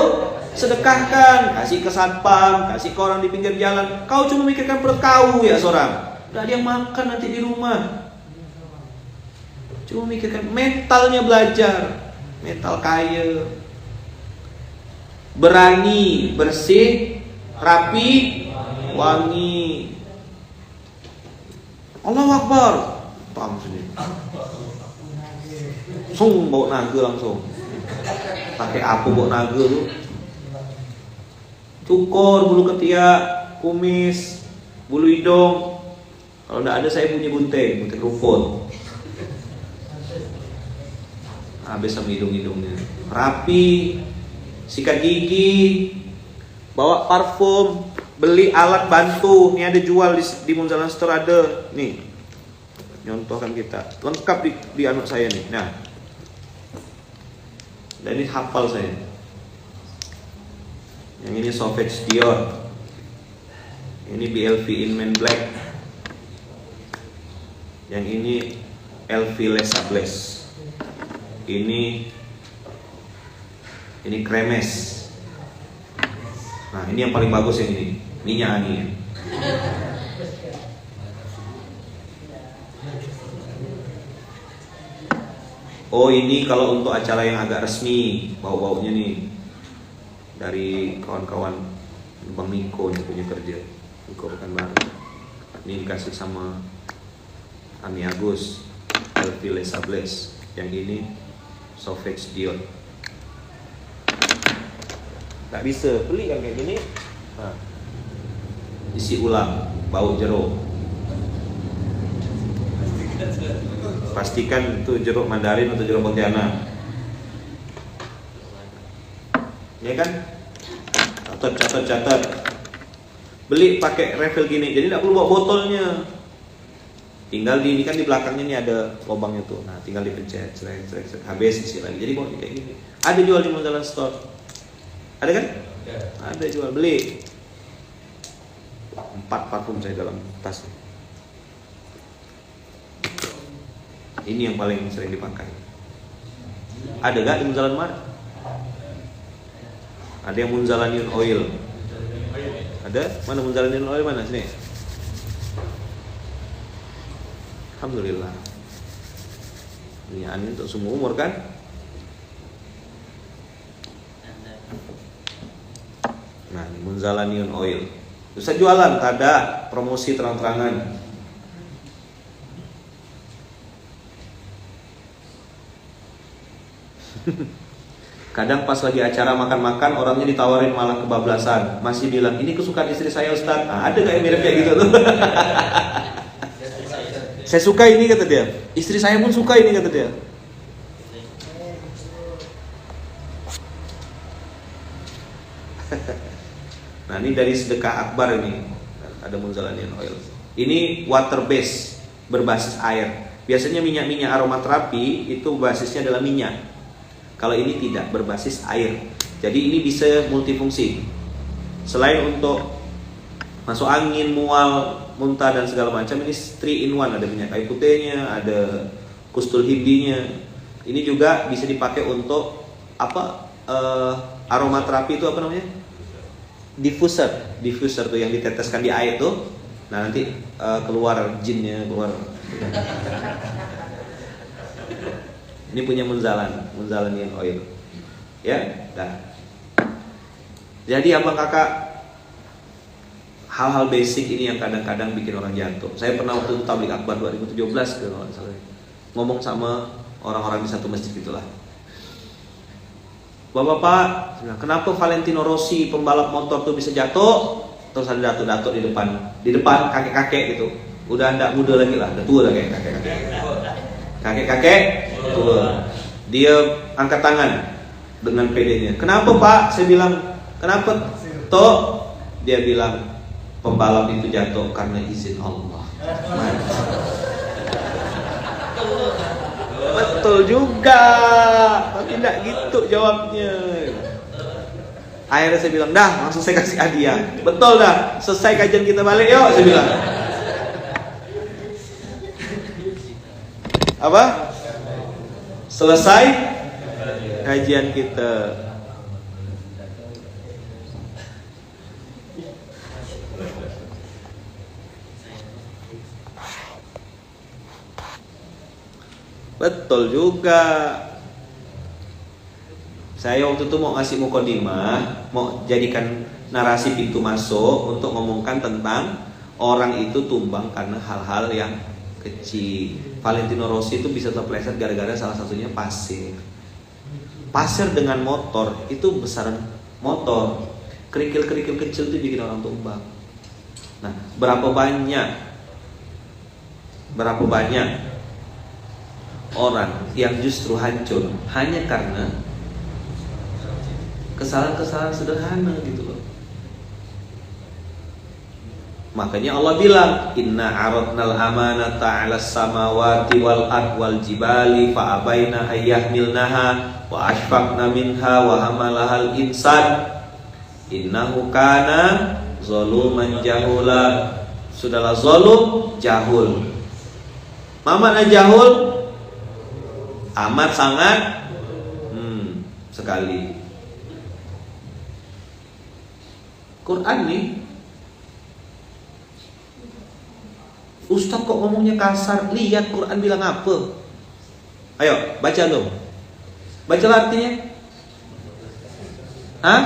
sedekahkan, kasih ke satpam, kasih ke orang di pinggir jalan. Kau cuma mikirkan perut kau ya seorang. Udah ada yang makan nanti di rumah. Cuma mikirkan mentalnya, belajar mental kaya, berani, bersih, rapi, wangi. Allahu Akbar. Pam sini. Langsung bau naga langsung. Pakai apa bau naga tuh? Cukur, bulu ketiak, kumis, bulu hidung. Kalau tidak ada saya punya gunting rumput. Habis sama hidung-hidungnya. Rapi, sikat gigi, bawa parfum, beli alat bantu. Ini ada jual di Munzalan Store ada. Nih, nyontohkan kita. Lengkap di anak saya nih. Nah, dan ini hafal saya. Yang ini Sauvage Dior. Ini BLV Inman Black. Yang ini LV Les Sables. Ini Kremes. Nah, ini yang paling bagus yang ini. Minyak angin. Oh, ini kalau untuk acara yang agak resmi, bau-baunya nih dari kawan-kawan Bang Niko yang punya kerja. Niko Pekanbaru. Ini dikasih sama Ami Agus, LV Les Sables. Yang ini Sauvage Dior. Tak bisa beli yang kayak gini. Nah, isi ulang, bau jeruk. Pastikan itu jeruk mandarin atau jeruk pontianak. Ya kan? Catat. Beli pakai refill gini, jadi tidak perlu bawa botolnya. Tinggal ini kan di belakangnya nih ada lubangnya tuh. Nah, tinggal dipencet, habis isi lagi. Jadi bawa kayak gini. Ada jual di Munzalan Store. Ada kan? Ada jual, beli. 4 parfum saya dalam tas. Ini yang paling sering dipakai. Ada gak di Munzalan Mart? Ada yang Munzalanium Oil. Ada? Mana Munzalanium Oil mana? Sini. Alhamdulillah. Ini angin untuk semua umur kan? Nah, ini Munzalanium Oil. Bisa jualan, ada promosi terang-terangan. Kadang pas lagi acara makan-makan orangnya ditawarin malah kebablasan. Masih bilang, ini kesukaan istri saya Ustaz. Nah, ada gak yang mirip kayak gitu tuh? Saya suka ini kata dia. Istri saya pun suka ini kata dia. Nah, ini dari Sedekah Akbar ini. Ada Munzalanium Oil. Ini water base, berbasis air. Biasanya minyak-minyak aromaterapi itu basisnya adalah minyak. Kalau ini tidak, berbasis air. Jadi ini bisa multifungsi. Selain untuk masuk angin, mual, muntah dan segala macam, ini 3 in 1. Ada minyak kayu putihnya, ada kustul hindinya. Ini juga bisa dipakai untuk apa? Aromaterapi itu apa namanya? Diffuser tuh yang diteteskan di air tuh. Nah, nanti keluar jinnya, keluar. Ini punya Munzalanium Oil. Ya, dah. Jadi abang kakak, hal-hal basic ini yang kadang-kadang bikin orang jatuh. Saya pernah waktu tabligh akbar 2017 ke ngomong sama orang-orang di satu masjid itulah. Bapak-bapak, kenapa Valentino Rossi pembalap motor tuh bisa jatuh? Terus ada datuk-datuk di depan kakek-kakek gitu. Udah enggak muda lagi lah, udah tua lah kayak kakek-kakek. Kakek-kakek tua. Dia angkat tangan dengan pedenya. Kenapa Pak? Saya bilang, kenapa? Toh dia bilang pembalap itu jatuh karena izin Allah. Betul juga, tapi tidak gitu jawabnya. Akhirnya saya bilang, dah langsung saya kasih hadiah. Betul dah, selesai kajian kita balik yuk, saya bilang. Apa? Selesai kajian kita. Betul juga. Saya waktu itu mau ngasih mukadimah, mau jadikan narasi pintu masuk untuk ngomongkan tentang orang itu tumbang karena hal-hal yang kecil. Valentino Rossi itu bisa terpleset gara-gara salah satunya pasir. Pasir dengan motor itu besaran motor. Kerikil-kerikil kecil itu bikin orang tumbang. Nah, berapa banyak orang yang justru hancur hanya karena kesalahan-kesalahan sederhana gitu loh. Makanya Allah bilang, inna aradnal amanata 'alas samawati wal ard wal jibali fa abaina ayyahmilnaha wa ashfaqna minha wa hamalahal insan innahu kana zaluman jahula. Sudahlah zalum, jahul. Mana jahul? Amat sangat sekali. Quran nih, Ustaz kok ngomongnya kasar? Lihat Quran bilang apa? Ayo, baca dong. Baca artinya. Hah?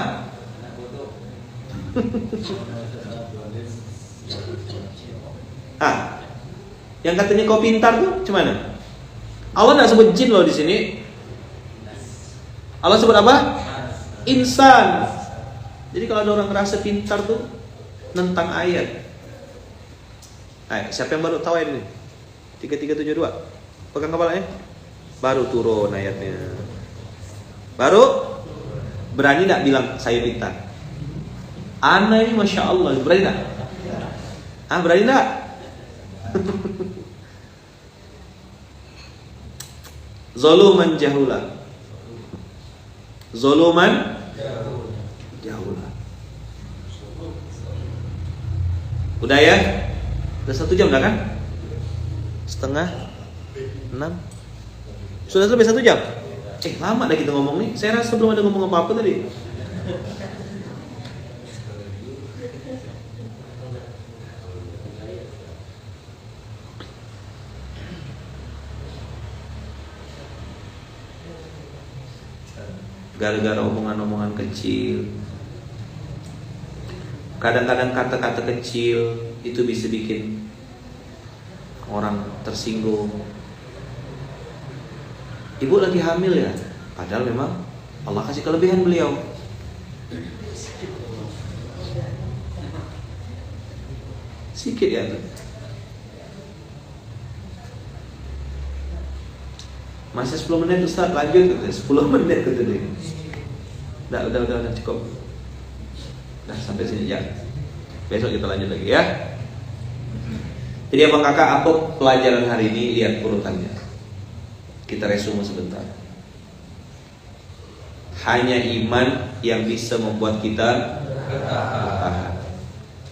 Yang katanya kau pintar tuh gimana? Allah nggak sebut jin loh di sini. Allah sebut apa? Insan. Jadi kalau ada orang ngerasa pintar tuh nentang ayat. Siapa yang baru tahu ayat ini? 3372. Pegang kepalanya. Baru turun ayatnya. Baru berani nggak bilang saya pintar? Ana ini masya Allah, berani nggak? Berani nggak? Zoluman jahula. Zoluman jahula. Udah ya? Udah 1 jam dah kan? 5:30. Sudah lebih 1 jam? Lama dah kita ngomong nih. Saya rasa belum ada ngomong apa-apa tadi. Gara-gara omongan-omongan kecil. Kadang-kadang kata-kata kecil itu bisa bikin orang tersinggung. Ibu lagi hamil ya? Padahal memang Allah kasih kelebihan beliau. Sikit ya tuh. Masih 10 menit Ustaz, lanjut. 10 menit gitu deh. Udah cukup. Nah, sampai sini ya. Besok kita lanjut lagi ya. Jadi abang kakak, apa pelajaran hari ini? Lihat urutannya. Kita resume sebentar. Hanya iman yang bisa membuat kita bertahan.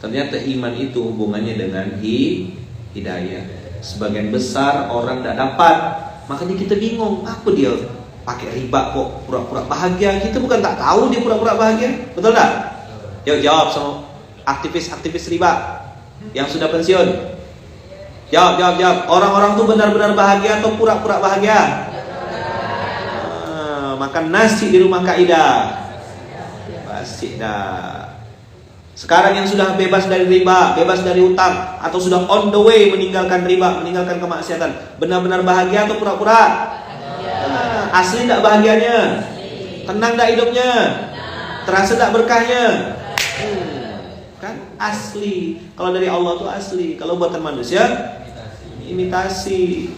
Ternyata iman itu hubungannya dengan hidayah. Sebagian besar orang tidak dapat. Makanya kita bingung, apa dia pakai riba kok pura-pura bahagia? Kita bukan tak tahu dia pura-pura bahagia, betul tak? Yuk jawab sama aktivis-aktivis riba yang sudah pensiun. Jawab. Orang-orang tuh benar-benar bahagia atau pura-pura bahagia? Makan nasi di rumah Kaidah. Pasti dah. Sekarang yang sudah bebas dari riba, bebas dari utang, atau sudah on the way meninggalkan riba, meninggalkan kemaksiatan, benar-benar bahagia atau pura-pura? Asli tak bahagianya? Tenang tak hidupnya? Terasa tak berkahnya? Kan asli. Kalau dari Allah tuh asli. Kalau buatan manusia imitasi.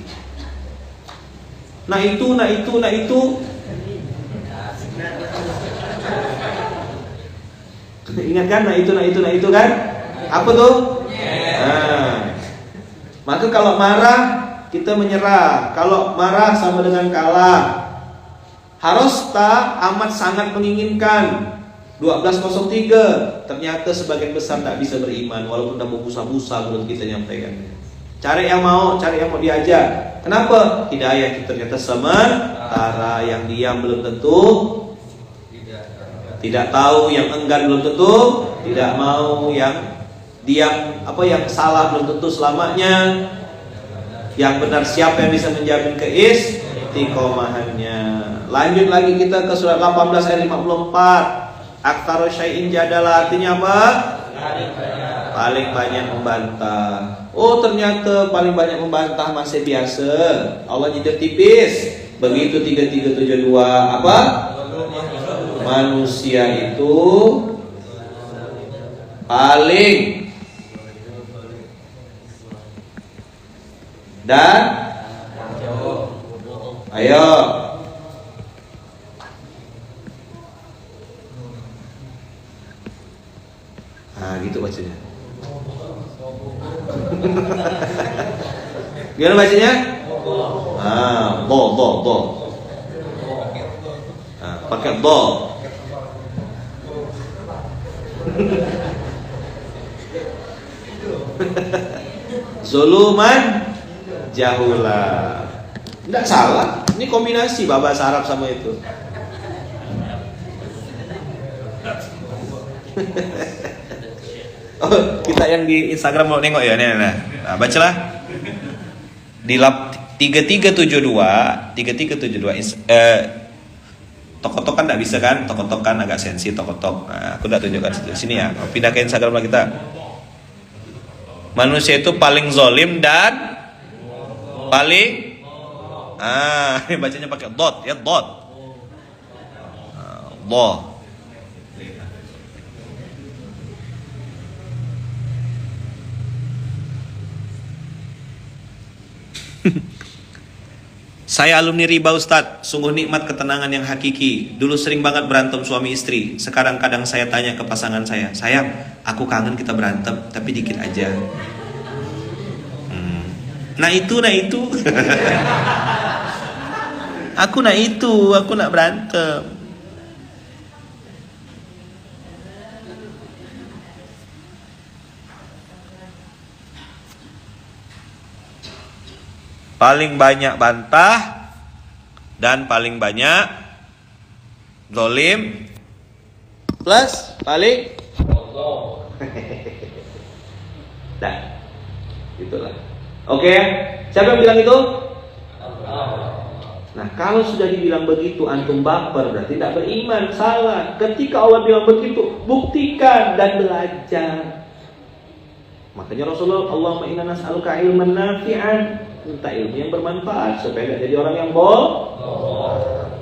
Nah itu. Ingat kan? Nah itu kan? Apa tuh? Maka kalau marah kita menyerah. Kalau marah sama dengan kalah. Harus tak amat sangat menginginkan. 12:03. Ternyata sebagian besar tak bisa beriman, walaupun dah berbusa-busa mulut kita nyampaikan. Cari yang mau diajak. Kenapa? Hidayah itu ternyata sementara. Yang diam belum tentu tidak tahu, yang enggan belum tentu tidak mau, yang diam yang salah belum tentu selamanya. Yang benar siapa yang bisa menjamin keistiqomahannya? Lanjut lagi kita ke surat 18 ayat 54. Aktsaru syai'in jadala artinya apa? Paling banyak membantah. Oh, ternyata paling banyak membantah masih biasa. Allah nyindir tipis. Begitu 3372 apa? Manusia itu paling dan ayo gitu bacanya. Gimana bacanya? Bo. Pakai bo. Zuluman jahula. Tidak salah. Ini kombinasi bahasa Arab sama itu. Oh, kita yang di Instagram mau nengok ya, nah, bacalah di lab 3372 tok-tok kan tidak bisa kan, tok kan agak sensi tok. Nah, aku tidak tunjukkan sini ya, pindah ke Instagram lah kita. Manusia itu paling zolim dan paling ini bacanya pakai dot ya, dot. Allah. Saya alumni riba Ustadz, sungguh nikmat ketenangan yang hakiki. Dulu sering banget berantem suami istri. Sekarang kadang saya tanya ke pasangan saya, sayang, aku kangen kita berantem, tapi dikit aja. Nah itu aku nak berantem. Paling banyak bantah dan paling banyak zalim plus paling dah itulah. Oke, siapa yang bilang itu? Nah, kalau sudah dibilang begitu antum baper berarti tidak beriman, salah. Ketika Allah bilang begitu, buktikan dan belajar. Makanya Rasulullah, Allahumma inna nas'aluka ilman nafi'an, minta ilmu yang bermanfaat supaya tidak jadi orang yang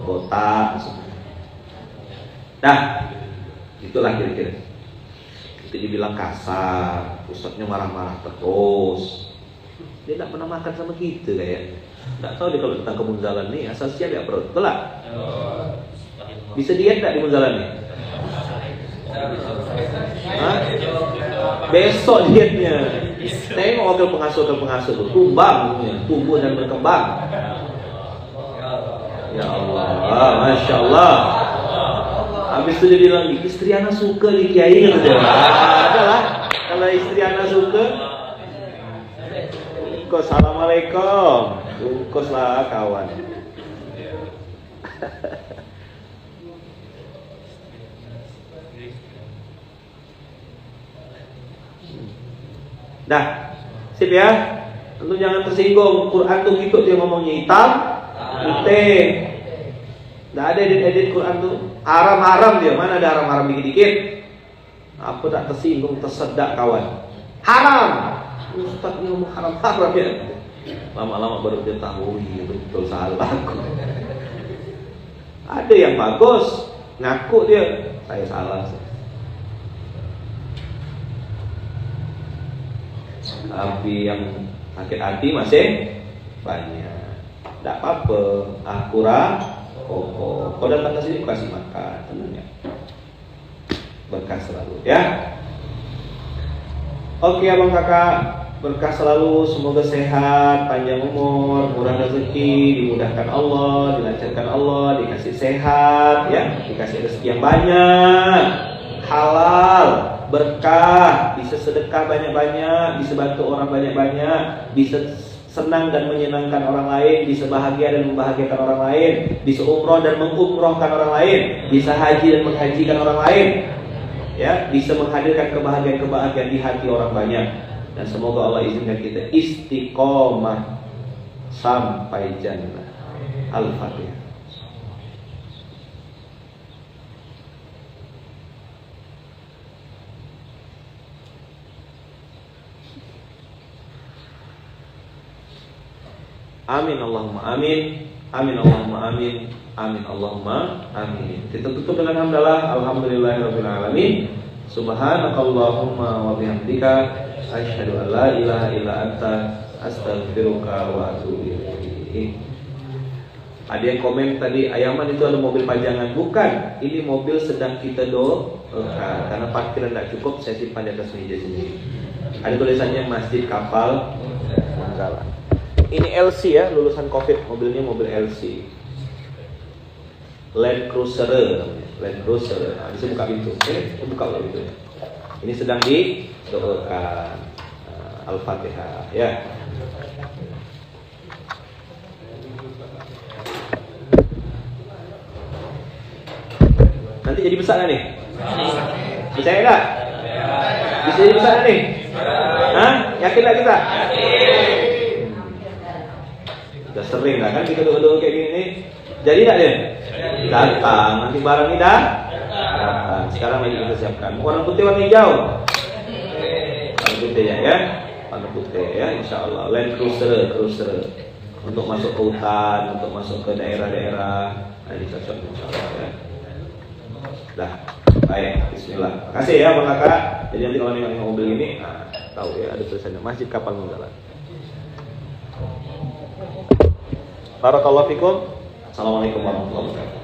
botak. Nah, itulah kira-kira. Itu dibilang kasar, ustadznya marah-marah terus. Dia tidak pernah makan sama kita kayak. Tidak tahu dia kalau tentang kemunzalan nih, asal siap ya perut. Betul lah. Bisa diet tidak di munzalan nih? Besok dietnya. Tengok wakil pengasuh tuh, tumbuh dan berkembang. Ya Allah, Masya Allah. Habis itu dia bilang, istri anak suka nih kiai gitu. Adalah, kalau istri anak suka, assalamualaikum, bungkuslah kawan. Dah, sip ya. Tentu jangan tersinggung. Quran tuh gitu dia ngomongnya hitam, putih. Tidak ada edit Quran tuh haram dia. Mana ada haram dikit-dikit. Apa tak tersinggung, tersedak kawan. Haram. Ustaz ini ngomong haram ya. Lama-lama baru dia tahu betul salah aku. Ada yang bagus, ngaku dia saya salah. Tapi yang sakit hati masih banyak. Tidak apa-apa. Kau datang ke sini kasih makan, tenang ya. Berkah selalu ya. Oke abang kakak, berkah selalu. Semoga sehat, panjang umur, murah rezeki, dimudahkan Allah, dilancarkan Allah, dikasih sehat ya, dikasih rezeki yang banyak, halal, berkah, bisa sedekah banyak-banyak, bisa bantu orang banyak-banyak, bisa senang dan menyenangkan orang lain, bisa bahagia dan membahagiakan orang lain, bisa umroh dan mengumrohkan orang lain, bisa haji dan menghajikan orang lain, ya, bisa menghadirkan kebahagiaan-kebahagiaan di hati orang banyak. Dan semoga Allah izinkan kita istiqomah sampai jannah. Al-Fatihah. Amin Allahumma amin. Amin Allahumma amin. Amin Allahumma amin. Kita tutup dengan hamdalah. Alhamdulillahirabbil alamin. Subhanakallahumma wa bihamdika asyhadu an la ilaha illa anta astaghfiruka wa atubu ilaik. Ada yang komen tadi, Ayaman itu ada mobil pajangan. Bukan, ini mobil sedang kita doakan. Karena parkiran tidak cukup, saya simpan di atas meja sendiri. Ada tulisannya Masjid Kapal Manggala. Ini LC ya, lulusan COVID. Mobilnya mobil LC, Land Cruiser namanya. Land Cruiser. Nah, bisa buka pintu. Oke, buka lah pintunya. Ini sedang didoakan. Al-Fatihah ya. Nanti jadi besar kan nih? Percaya nggak? Bisa jadi besar kan nih? Hah? Yakin nggak kita? Udah sering lah kan kita doa-doa kayak gini nih. Jadi nggak dia? Datang. Nanti barang ini dah datang. Sekarang lagi kita siapkan. Warna putih, warna hijau. Warna putih ya. Warna putih ya. Insya Allah. Land Cruiser, untuk masuk ke hutan, untuk masuk ke daerah-daerah. Nah, ini cocok insya Allah ya. Dah, baik, bismillah. Makasih ya Bang Kakak. Jadi nanti kalau nengok mobil ini, nah, tahu ya ada tulisannya Masjid Kapal Manggala. Barakallahu fikum. Assalamualaikum warahmatullahi wabarakatuh.